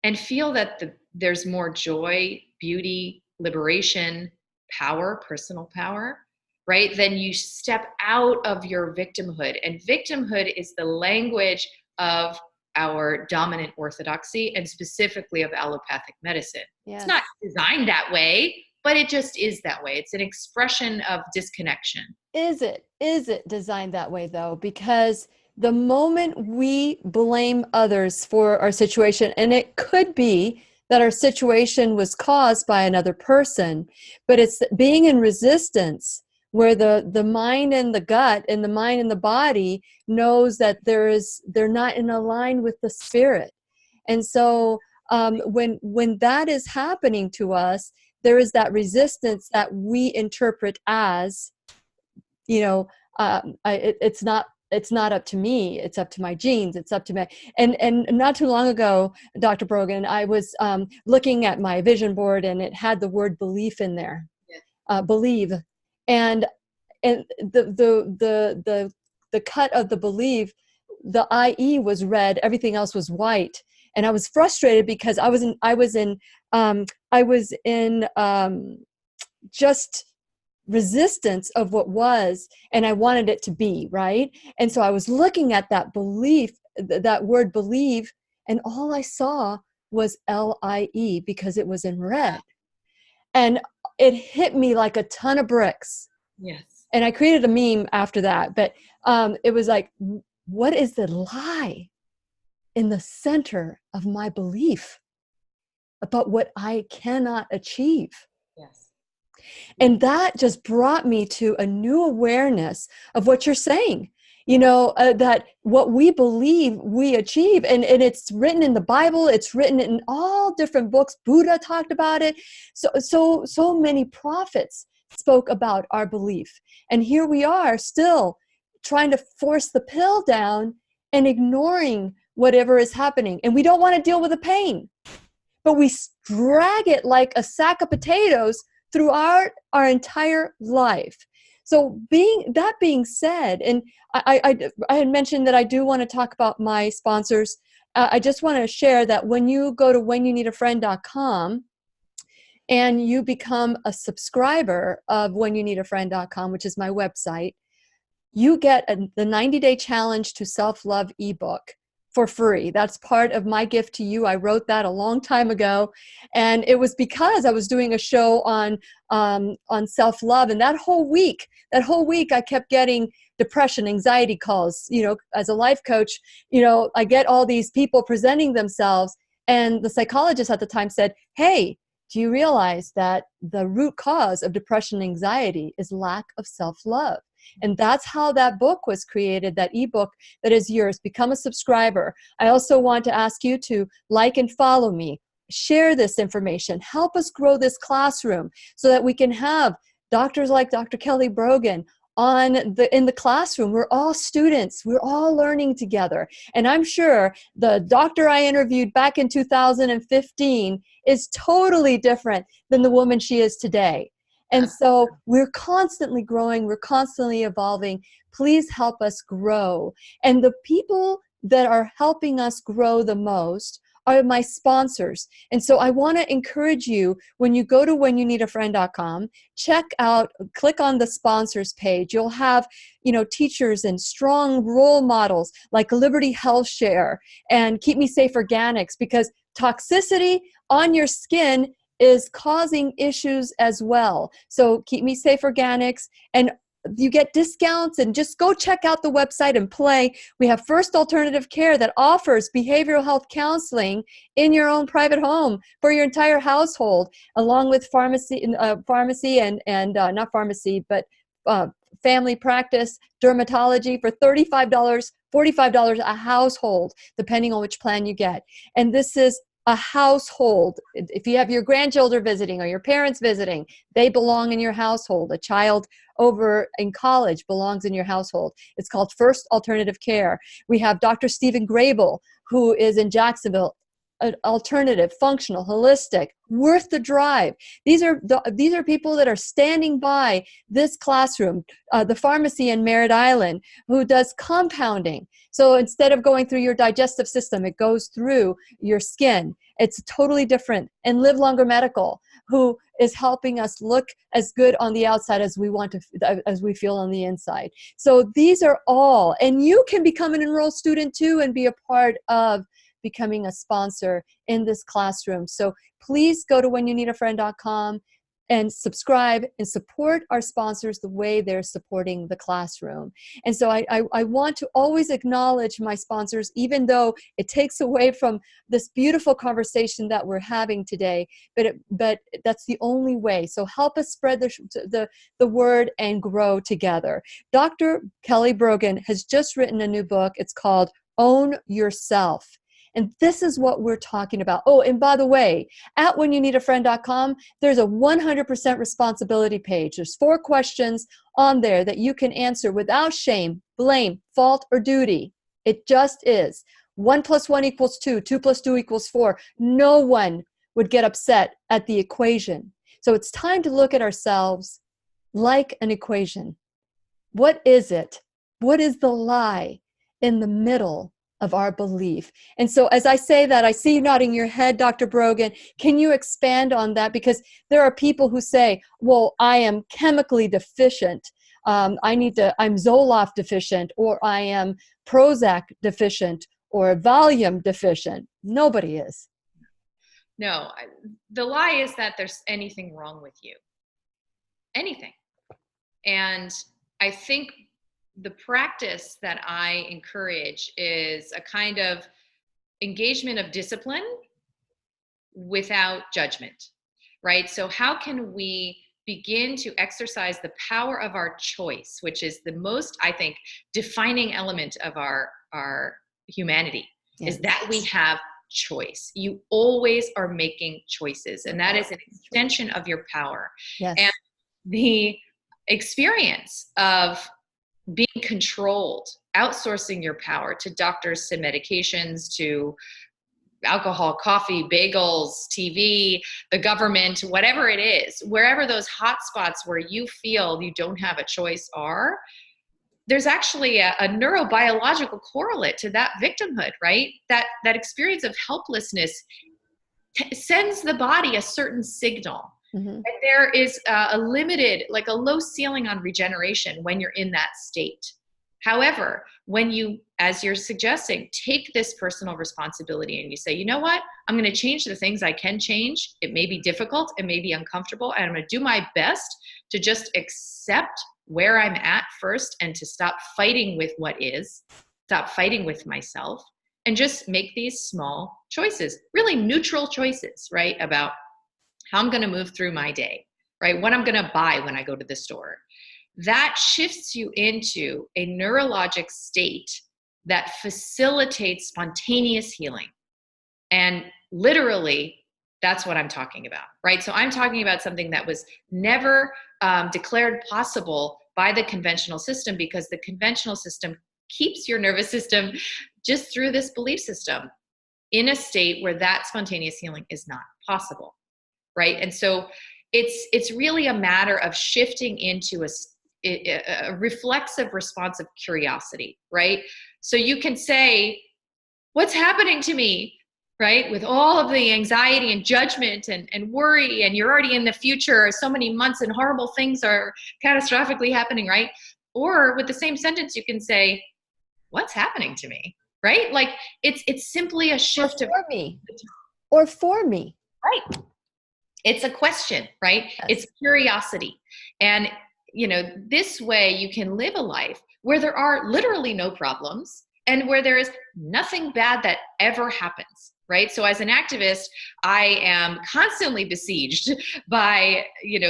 and feel that there's more joy, beauty, liberation, power, personal power, right? Then you step out of your victimhood. And victimhood is the language of our dominant orthodoxy, and specifically of allopathic medicine. Yes. It's not designed that way, but it just is that way. It's an expression of disconnection. Is it designed that way, though? Because the moment we blame others for our situation, and it could be that our situation was caused by another person, but it's being in resistance where the mind and the gut and the mind and the body knows that they're not in line with the spirit. And so when that is happening to us, there is that resistance that we interpret as, It's not up to me. It's up to my genes. It's up to me. And not too long ago, Dr. Brogan, I was looking at my vision board, and it had the word belief in there. Yeah. Believe, and the cut of the believe, the IE was red. Everything else was white, and I was frustrated because I was in just resistance of what was, and I wanted it to be right. And so I was looking at that belief, that word believe, and all I saw was LIE because it was in red. And it hit me like a ton of bricks. Yes. And I created a meme after that, but it was like, what is the lie in the center of my belief about what I cannot achieve? Yes. And that just brought me to a new awareness of what you're saying, that what we believe we achieve. And it's written in the Bible. It's written in all different books. Buddha talked about it. So many prophets spoke about our belief. And here we are still trying to force the pill down and ignoring whatever is happening. And we don't want to deal with the pain, but we drag it like a sack of potatoes through our entire life. So that being said, and I had mentioned that I do want to talk about my sponsors. I just want to share that when you go to whenyouneedafriend.com and you become a subscriber of whenyouneedafriend.com, which is my website, you get the 90-day challenge to self-love ebook for free. That's part of my gift to you. I wrote that a long time ago, and it was because I was doing a show on self-love, and that whole week I kept getting depression, anxiety calls. As a life coach, I get all these people presenting themselves, and the psychologist at the time said, "Hey, do you realize that the root cause of depression and anxiety is lack of self-love?" And that's how that book was created, that ebook that is yours. Become a subscriber. I also want to ask you to like and follow me. Share this information. Help us grow this classroom so that we can have doctors like Dr. Kelly Brogan in the classroom. We're all students. We're all learning together. And I'm sure the doctor I interviewed back in 2015 is totally different than the woman she is today. And so we're constantly growing, we're constantly evolving. Please help us grow. And the people that are helping us grow the most are my sponsors. And so I want to encourage you, when you go to whenyouneedafriend.com, click on the sponsors page. You'll have, teachers and strong role models like Liberty Health Share and Keep Me Safe Organics, because toxicity on your skin is causing issues as well. So Keep Me Safe Organics, and you get discounts, and just go check out the website and play. We have First Alternative Care that offers behavioral health counseling in your own private home for your entire household, along with pharmacy and not pharmacy, but family practice, dermatology for $35, $45 a household, depending on which plan you get. And this is a household. If you have your grandchildren visiting or your parents visiting, they belong in your household. A child over in college belongs in your household. It's called First Alternative Care. We have Dr. Stephen Grable, who is in Jacksonville. Alternative, functional, holistic, worth the drive. These are people that are standing by this classroom. The pharmacy in Merritt Island, who does compounding. So instead of going through your digestive system, it goes through your skin. It's totally different. And Live Longer Medical, who is helping us look as good on the outside as we feel on the inside. So these are all, and you can become an enrolled student too and be a part of becoming a sponsor in this classroom. So please go to whenyouneedafriend.com and subscribe and support our sponsors the way they're supporting the classroom. And so I want to always acknowledge my sponsors, even though it takes away from this beautiful conversation that we're having today, but that's the only way. So help us spread the word and grow together. Dr. Kelly Brogan has just written a new book. It's called Own Yourself. And this is what we're talking about. Oh, and by the way, at whenyouneedafriend.com, there's a 100% responsibility page. There's 4 questions on there that you can answer without shame, blame, fault, or duty. It just is. 1 + 1 = 2, 2 + 2 = 4. No one would get upset at the equation. So it's time to look at ourselves like an equation. What is it? What is the lie in the middle of our belief? And so as I say that, I see you nodding your head, Dr. Brogan. Can you expand on that? Because there are people who say, well, I am chemically deficient. I'm Zoloft deficient, or I am Prozac deficient, or Valium deficient. Nobody is. No, the lie is that there's anything wrong with you. Anything. And I think the practice that I encourage is a kind of engagement of discipline without judgment, right? So how can we begin to exercise the power of our choice, which is the most, I think, defining element of our humanity, is that we have choice. You always are making choices, and that is an extension of your power. Yes. And the experience of being controlled, outsourcing your power to doctors, to medications, to alcohol, coffee, bagels, TV, the government, whatever it is, wherever those hot spots where you feel you don't have a choice are, there's actually a neurobiological correlate to that victimhood, right? That experience of helplessness sends the body a certain signal. Mm-hmm. And there is a limited, like a low ceiling on regeneration when you're in that state. However, when you, as you're suggesting, take this personal responsibility and you say, you know what, I'm going to change the things I can change. It may be difficult, it may be uncomfortable, and I'm going to do my best to just accept where I'm at first, and to stop fighting with what is, stop fighting with myself, and just make these small choices, really neutral choices, right? About how I'm going to move through my day, right? What I'm going to buy when I go to the store. That shifts you into a neurologic state that facilitates spontaneous healing. And literally, that's what I'm talking about, right? So I'm talking about something that was never declared possible by the conventional system, because the conventional system keeps your nervous system just through this belief system in a state where that spontaneous healing is not possible, right? And so it's really a matter of shifting into a reflexive response of curiosity, right? So you can say, what's happening to me, right? With all of the anxiety and judgment and worry, and you're already in the future, so many months and horrible things are catastrophically happening, right? Or with the same sentence, you can say, what's happening to me, right? Like it's simply a shift of for me. Right. It's a question, right? Yes. It's curiosity. And this way you can live a life where there are literally no problems and where there is nothing bad that ever happens, right? So as an activist, I am constantly besieged by,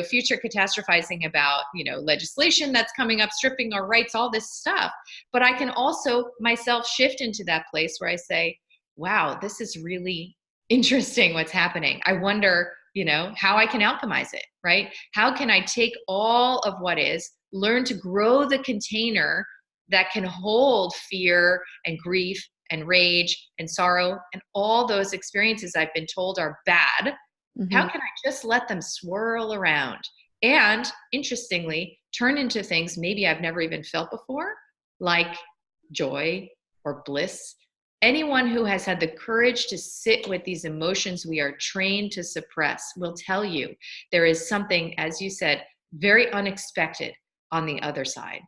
future catastrophizing about, legislation that's coming up, stripping our rights, all this stuff. But I can also myself shift into that place where I say, wow, this is really interesting what's happening. I wonder, how I can alchemize it, right? How can I take all of what is, learn to grow the container that can hold fear and grief and rage and sorrow and all those experiences I've been told are bad. Mm-hmm. How can I just let them swirl around and, interestingly, turn into things maybe I've never even felt before, like joy or bliss? Anyone who has had the courage to sit with these emotions we are trained to suppress will tell you there is something, as you said, very unexpected on the other side.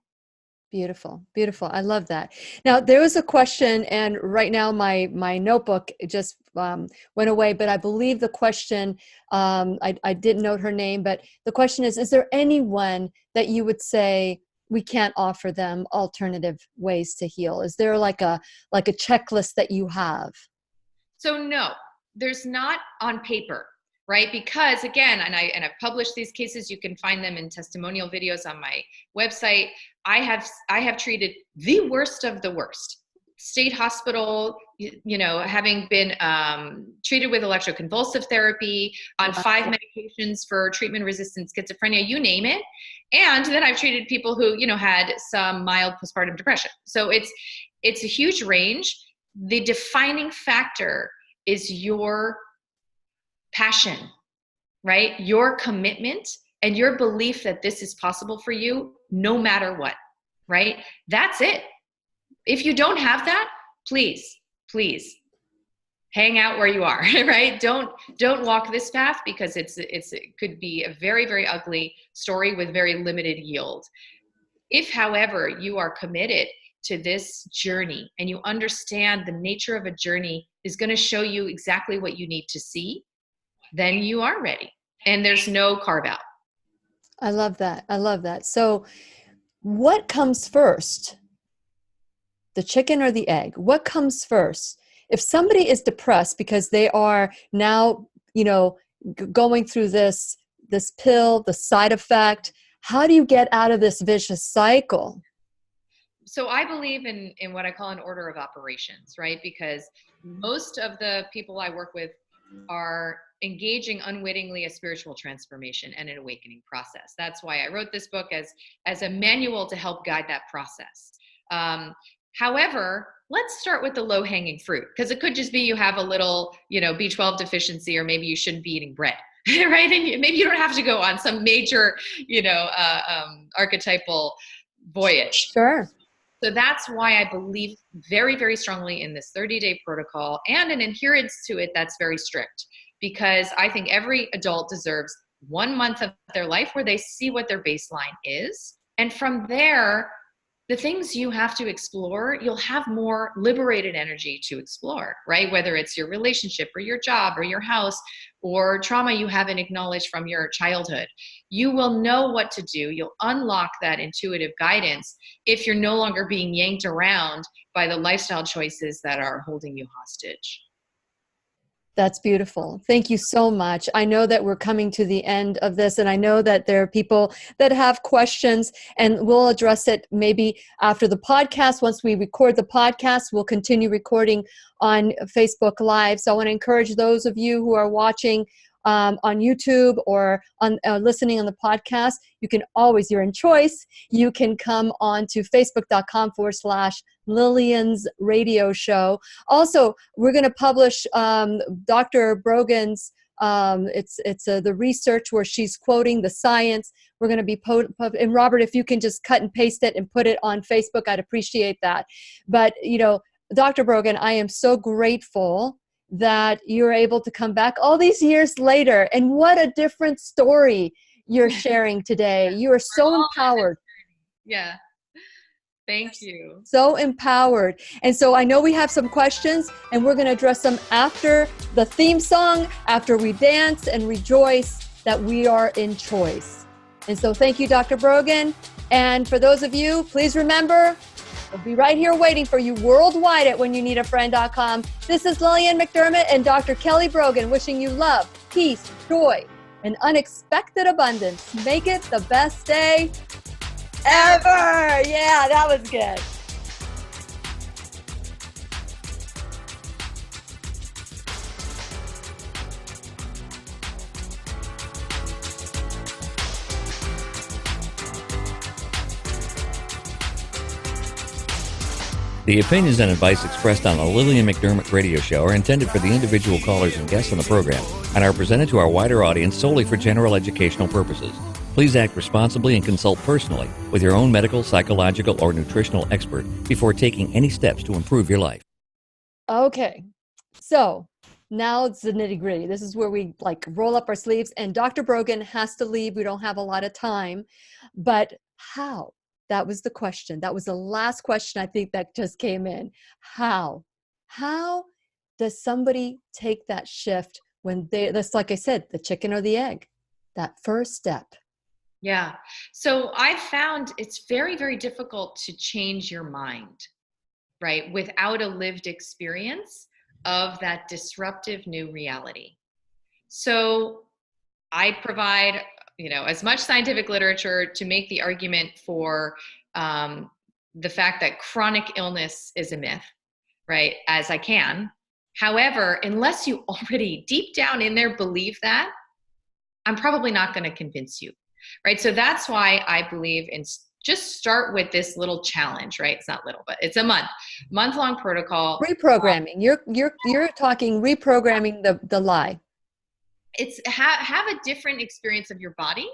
Beautiful. Beautiful. I love that. Now, there was a question, and right now my notebook just went away, but I believe the question, I didn't note her name, but the question is there anyone that you would say we can't offer them alternative ways to heal? Is there like a checklist that you have? So no, there's not on paper, right? Because again, and I've published these cases, you can find them in testimonial videos on my website. I have treated the worst of the worst. State hospital, having been treated with electroconvulsive therapy, on 5 medications for treatment-resistant schizophrenia, you name it. And then I've treated people who, had some mild postpartum depression. So it's a huge range. The defining factor is your passion, right? Your commitment and your belief that this is possible for you no matter what, right? That's it. If you don't have that, please hang out where you are, right? Don't walk this path, because it could be a very, very ugly story with very limited yield. If, however, you are committed to this journey and you understand the nature of a journey is going to show you exactly what you need to see, then you are ready. And there's no carve out. I love that. So what comes first? The chicken or the egg? What comes first? If somebody is depressed because they are now, going through this pill, the side effect, how do you get out of this vicious cycle? So I believe in what I call an order of operations, right? Because most of the people I work with are engaging unwittingly a spiritual transformation and an awakening process. That's why I wrote this book as a manual to help guide that process. However, let's start with the low-hanging fruit, because it could just be you have a little, B12 deficiency, or maybe you shouldn't be eating bread, right? And maybe you don't have to go on some major, archetypal voyage. Sure. So that's why I believe very, very strongly in this 30-day protocol and an adherence to it that's very strict, because I think every adult deserves 1 month of their life where they see what their baseline is. And from there, the things you have to explore, you'll have more liberated energy to explore, right? Whether it's your relationship or your job or your house or trauma you haven't acknowledged from your childhood. You will know what to do. You'll unlock that intuitive guidance if you're no longer being yanked around by the lifestyle choices that are holding you hostage. That's beautiful. Thank you so much. I know that we're coming to the end of this, and I know that there are people that have questions, and we'll address it maybe after the podcast. Once we record the podcast, we'll continue recording on Facebook Live. So I want to encourage those of you who are watching on YouTube or on listening on the podcast, you can always, you're in choice, you can come on to facebook.com/Lillian's radio show. Also, we're going to publish Dr. Brogan's, it's the research where she's quoting the science. We're going to be, and Robert, if you can just cut and paste it and put it on Facebook, I'd appreciate that. But, Dr. Brogan, I am so grateful that you're able to come back all these years later. And what a different story you're sharing today. You are so empowered. Yeah. Thank you. So empowered. And so I know we have some questions, and we're going to address them after the theme song, after we dance and rejoice that we are in choice. And so thank you, Dr. Brogan. And for those of you, please remember, we'll be right here waiting for you worldwide at whenyounneedafriend.com. This is Lillian McDermott and Dr. Kelly Brogan wishing you love, peace, joy, and unexpected abundance. Make it the best day ever. Yeah, that was good. The opinions and advice expressed on the Lillian McDermott radio show are intended for the individual callers and guests on the program and are presented to our wider audience solely for general educational purposes. Please act responsibly and consult personally with your own medical, psychological, or nutritional expert before taking any steps to improve your life. Okay, so now it's the nitty-gritty. This is where we roll up our sleeves, and Dr. Brogan has to leave. We don't have a lot of time, but how? That was the question. That was the last question I think that just came in. How? How does somebody take that shift when that's like I said, the chicken or the egg, that first step? Yeah. So I found it's very, very difficult to change your mind, right? Without a lived experience of that disruptive new reality. So I provide as much scientific literature to make the argument for the fact that chronic illness is a myth, right, as I can. However, unless you already deep down in there believe that, I'm probably not going to convince you, right? So that's why I believe in just start with this little challenge, right? It's not little, but it's a month-long protocol. Reprogramming. You're talking reprogramming the lie. It's have a different experience of your body,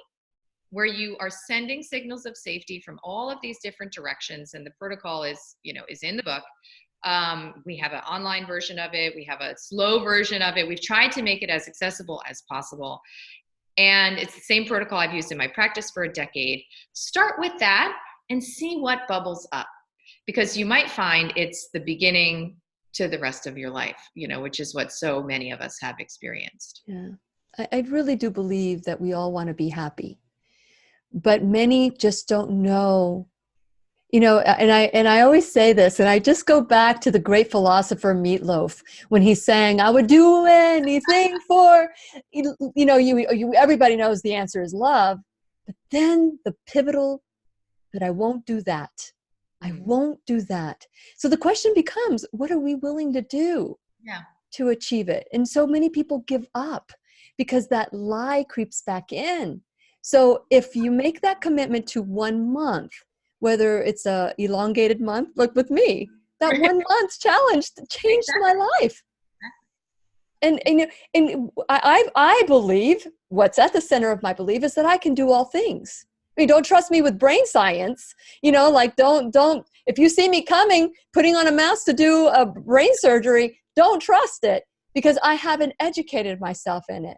where you are sending signals of safety from all of these different directions. And the protocol is in the book. We have an online version of it. We have a slow version of it. We've tried to make it as accessible as possible. And it's the same protocol I've used in my practice for a decade. Start with that and see what bubbles up, because you might find it's the beginning to the rest of your life, which is what so many of us have experienced. Yeah. I really do believe that we all want to be happy, but many just don't know, and I always say this, and I just go back to the great philosopher Meatloaf when he's saying, I would do anything for, everybody knows the answer is love, but then the pivotal, but I won't do that. I won't do that. So the question becomes, what are we willing to do to achieve it? And so many people give up because that lie creeps back in. So if you make that commitment to 1 month, whether it's a elongated month, like with me, that 1 month challenge changed my life. And I believe what's at the center of my belief is that I can do all things. I mean, don't trust me with brain science, don't, if you see me coming, putting on a mask to do a brain surgery, don't trust it, because I haven't educated myself in it.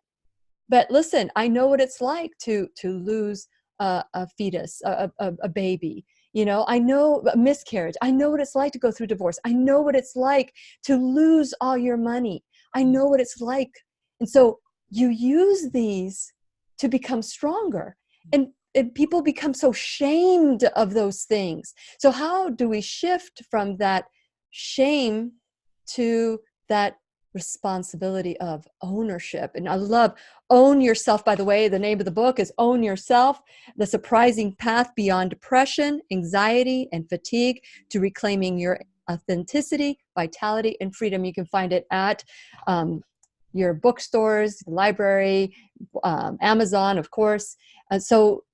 But listen, I know what it's like to lose a fetus, a baby. I know a miscarriage. I know what it's like to go through divorce. I know what it's like to lose all your money. I know what it's like. And so you use these to become stronger. And people become so shamed of those things. So how do we shift from that shame to that responsibility of ownership? And I love Own Yourself, by the way. The name of the book is Own Yourself, The Surprising Path Beyond Depression, Anxiety, and Fatigue to Reclaiming Your Authenticity, Vitality, and Freedom. You can find it at your bookstores, library, Amazon, of course. And so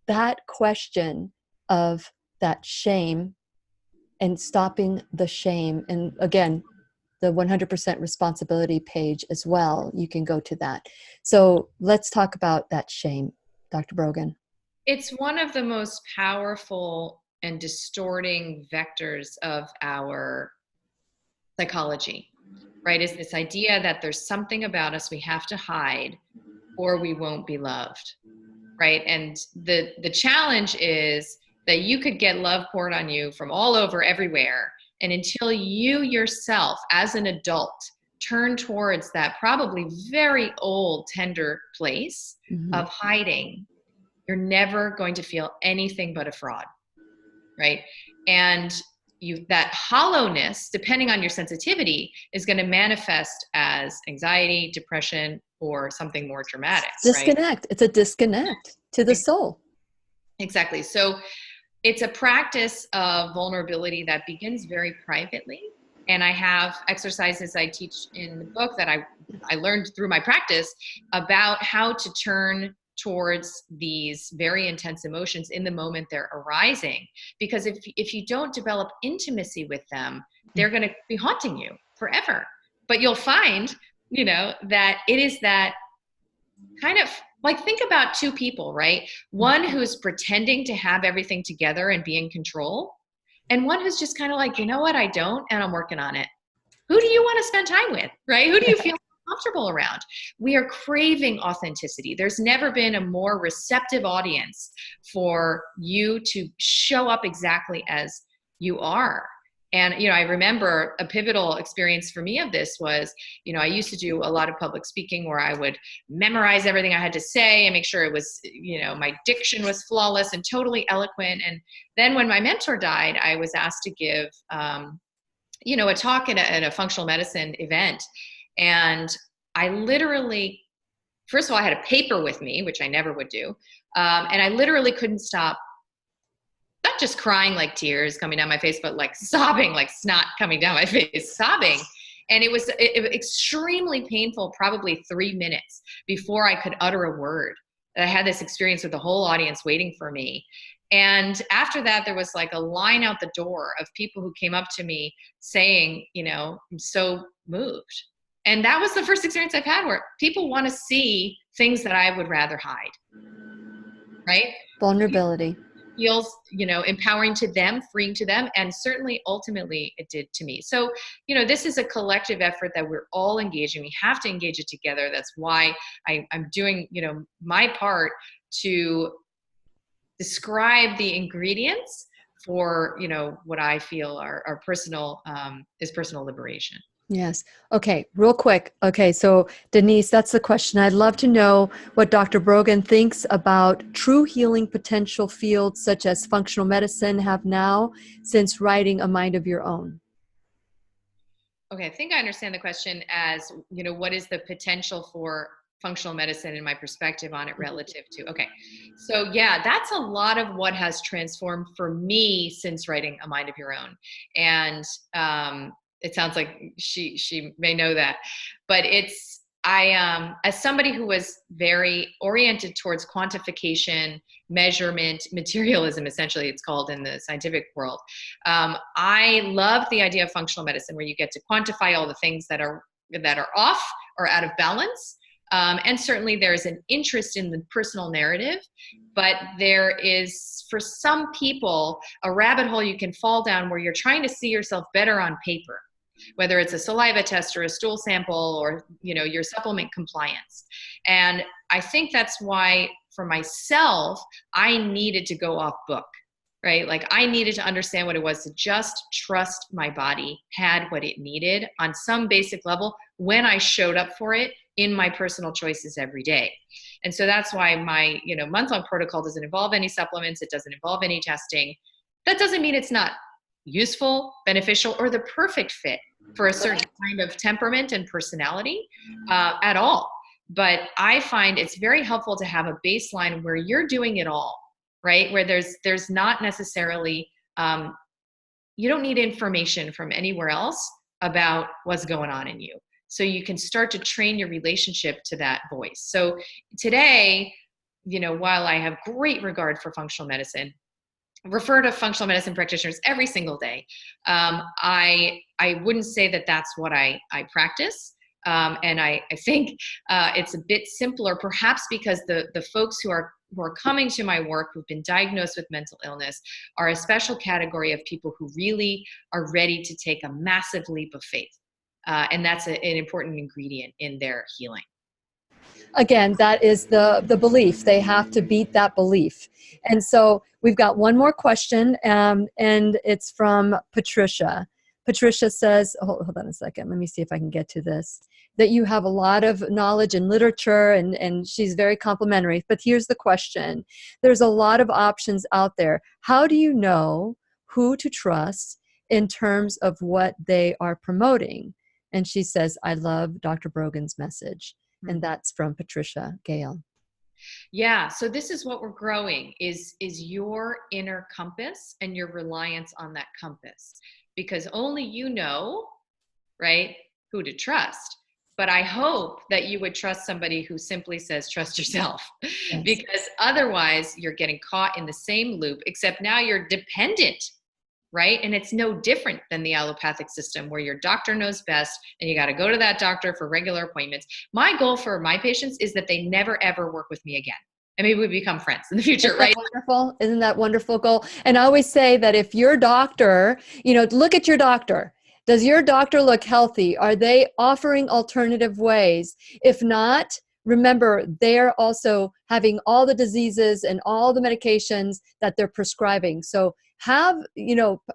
that question of that shame and stopping the shame, and again, the 100% responsibility page as well, you can go to that. So let's talk about that shame, Dr. Brogan. It's one of the most powerful and distorting vectors of our psychology, right? Is this idea that there's something about us we have to hide or we won't be loved, right? And the challenge is that you could get love poured on you from all over, everywhere. And until you yourself, as an adult, turn towards that probably very old, tender place of hiding, you're never going to feel anything but a fraud, right? And that hollowness, depending on your sensitivity, is going to manifest as anxiety, depression, or something more dramatic. Disconnect. Right? It's a disconnect to the soul. Exactly. So it's a practice of vulnerability that begins very privately. And I have exercises I teach in the book that I learned through my practice about how to turn towards these very intense emotions in the moment they're arising. Because if you don't develop intimacy with them, they're going to be haunting you forever. But you'll find, that it is that kind of like, think about two people, right? One who's pretending to have everything together and be in control, and one who's just kind of like, you know what, I don't, and I'm working on it. Who do you want to spend time with, right? Who do you feel comfortable around? We are craving authenticity. There's never been a more receptive audience for you to show up exactly as you are. And, I remember a pivotal experience for me of this was, I used to do a lot of public speaking where I would memorize everything I had to say and make sure it was, my diction was flawless and totally eloquent. And then when my mentor died, I was asked to give, a talk at a functional medicine event. And I literally, first of all, I had a paper with me, which I never would do. And I literally couldn't stop not just crying like tears coming down my face, but like sobbing, like snot coming down my face, sobbing. And it was extremely painful, probably 3 minutes before I could utter a word. I had this experience with the whole audience waiting for me. And after that, there was like a line out the door of people who came up to me saying, I'm so moved. And that was the first experience I've had where people want to see things that I would rather hide. Right? Vulnerability. Feels, empowering to them, freeing to them, and certainly ultimately it did to me. So, this is a collective effort that we're all engaging. We have to engage it together. That's why I'm doing, my part to describe the ingredients for, what I feel are personal, is personal liberation. Yes. Okay. Real quick. Okay. So Denise, that's the question. I'd love to know what Dr. Brogan thinks about true healing potential fields such as functional medicine have now since writing A Mind of Your Own. Okay. I think I understand the question as, what is the potential for functional medicine and my perspective on it relative to, okay. So yeah, that's a lot of what has transformed for me since writing A Mind of Your Own. And, it sounds like she may know that, but I as somebody who was very oriented towards quantification, measurement, materialism, essentially it's called in the scientific world. I love the idea of functional medicine where you get to quantify all the things that are off or out of balance. And certainly there's an interest in the personal narrative, but there is, for some people, a rabbit hole you can fall down where you're trying to see yourself better on paper, whether it's a saliva test or a stool sample or, your supplement compliance. And I think that's why for myself, I needed to go off book, right? Like I needed to understand what it was to just trust my body had what it needed on some basic level when I showed up for it in my personal choices every day. And so that's why my, month-long protocol doesn't involve any supplements. It doesn't involve any testing. That doesn't mean it's not useful, beneficial, or the perfect fit for a certain kind of temperament and personality at all. But I find it's very helpful to have a baseline where you're doing it all, right? Where there's not necessarily, you don't need information from anywhere else about what's going on in you. So you can start to train your relationship to that voice. So today, while I have great regard for functional medicine, refer to functional medicine practitioners every single day. I wouldn't say that that's what I practice. And I think it's a bit simpler, perhaps because the folks who are coming to my work who've been diagnosed with mental illness are a special category of people who really are ready to take a massive leap of faith. And that's an important ingredient in their healing. Again, that is the belief. They have to beat that belief. And so we've got one more question, and it's from Patricia. Patricia says, hold on a second. Let me see if I can get to this. That you have a lot of knowledge in literature, and she's very complimentary. But here's the question. There's a lot of options out there. How do you know who to trust in terms of what they are promoting? And she says, I love Dr. Brogan's message. And that's from Patricia Gale. Yeah. So this is what we're growing is your inner compass and your reliance on that compass, because only you know, right, who to trust. But I hope that you would trust somebody who simply says, trust yourself, yes. Because otherwise you're getting caught in the same loop, except now you're dependent, right? And it's no different than the allopathic system where your doctor knows best and you got to go to that doctor for regular appointments. My goal for my patients is that they never, ever work with me again. And maybe we become friends in the future, Isn't right? Wonderful. Isn't that wonderful goal? And I always say that if your doctor, look at your doctor. Does your doctor look healthy? Are they offering alternative ways? If not, remember, they're also having all the diseases and all the medications that they're prescribing. So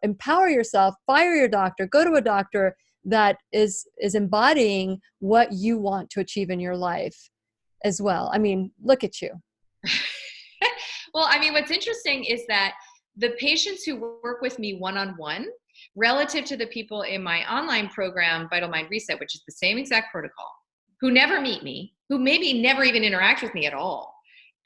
empower yourself, fire your doctor, go to a doctor that is embodying what you want to achieve in your life as well. I mean, look at you. Well, I mean, what's interesting is that the patients who work with me one-on-one, relative to the people in my online program, Vital Mind Reset, which is the same exact protocol, who never meet me, who maybe never even interact with me at all,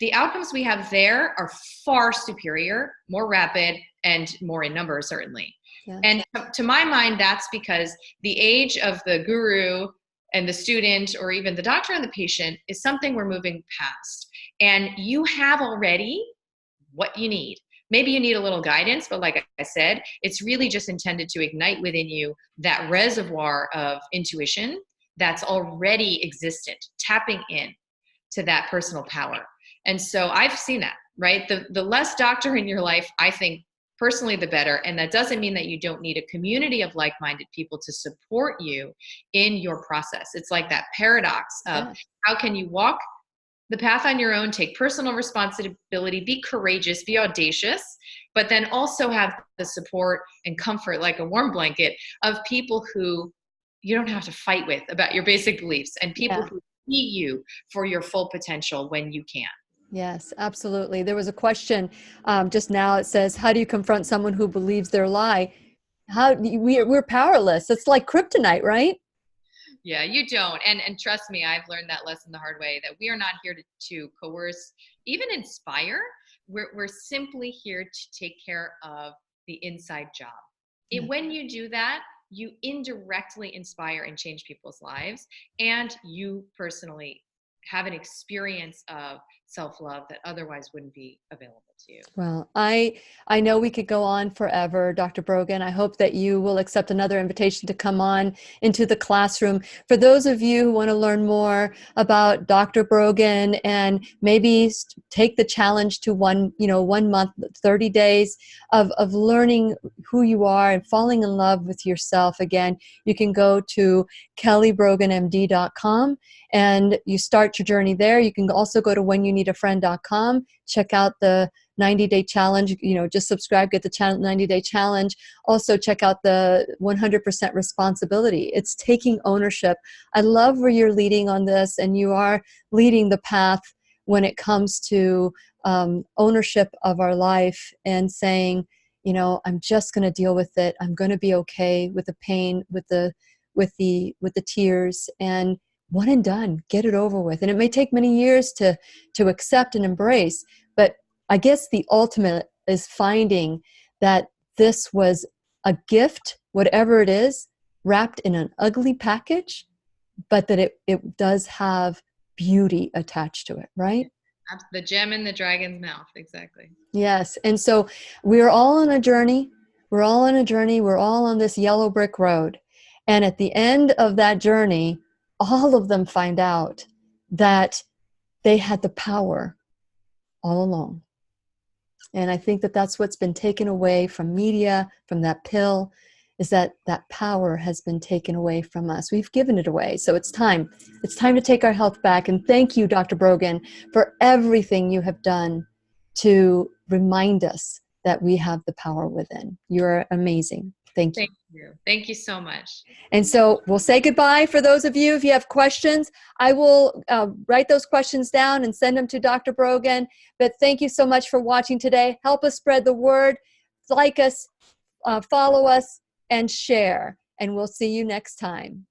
the outcomes we have there are far superior, more rapid, and more in number, certainly. Yeah. And to my mind, that's because the age of the guru and the student, or even the doctor and the patient, is something we're moving past. And you have already what you need. Maybe you need a little guidance, but like I said, it's really just intended to ignite within you that reservoir of intuition that's already existent, tapping in to that personal power. And so I've seen that, right? The less doctor in your life, I think personally, the better. And that doesn't mean that you don't need a community of like-minded people to support you in your process. It's like that paradox of how can you walk the path on your own, take personal responsibility, be courageous, be audacious, but then also have the support and comfort, like a warm blanket, of people who you don't have to fight with about your basic beliefs, and people who see you for your full potential when you can. Yes, absolutely. There was a question just now. It says, how do you confront someone who believes their lie? We're powerless. It's like kryptonite, right? Yeah, you don't. And trust me, I've learned that lesson the hard way, that we are not here to coerce, even inspire. We're simply here to take care of the inside job. When you do that, you indirectly inspire and change people's lives, and you personally have an experience of self-love that otherwise wouldn't be available to you. Well, I know we could go on forever, Dr. Brogan. I hope that you will accept another invitation to come on into the classroom. For those of you who want to learn more about Dr. Brogan and maybe take the challenge to one month, 30 days of learning who you are and falling in love with yourself again, you can go to kellybroganmd.com and you start your journey there. You can also go to whenyouneedafriend.com, check out the 90-day challenge, just subscribe, get the 90-day challenge. Also check out the 100% responsibility. It's taking ownership. I love where you're leading on this, and you are leading the path when it comes to ownership of our life and saying, I'm just going to deal with it. I'm going to be okay with the pain, with the tears, and one and done, get it over with. And it may take many years to accept and embrace, but I guess the ultimate is finding that this was a gift, whatever it is, wrapped in an ugly package, but that it does have beauty attached to it, right? The gem in the dragon's mouth, exactly. Yes. And so we're all on a journey. We're all on a journey. We're all on this yellow brick road. And at the end of that journey, all of them find out that they had the power all along. And I think that that's what's been taken away from media, from that pill, is that power has been taken away from us. We've given it away. So it's time. It's time to take our health back. And thank you, Dr. Brogan, for everything you have done to remind us that we have the power within. You're amazing. Thank you. Thank you. Thank you so much. And so we'll say goodbye. For those of you, if you have questions, I will write those questions down and send them to Dr. Brogan. But thank you so much for watching today. Help us spread the word. Like us, follow us, and share. And we'll see you next time.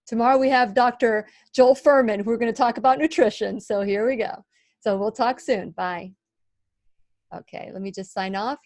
Tomorrow we have Dr. Joel Furman, who we're going to talk about nutrition. So here we go. So we'll talk soon. Bye. Okay, let me just sign off.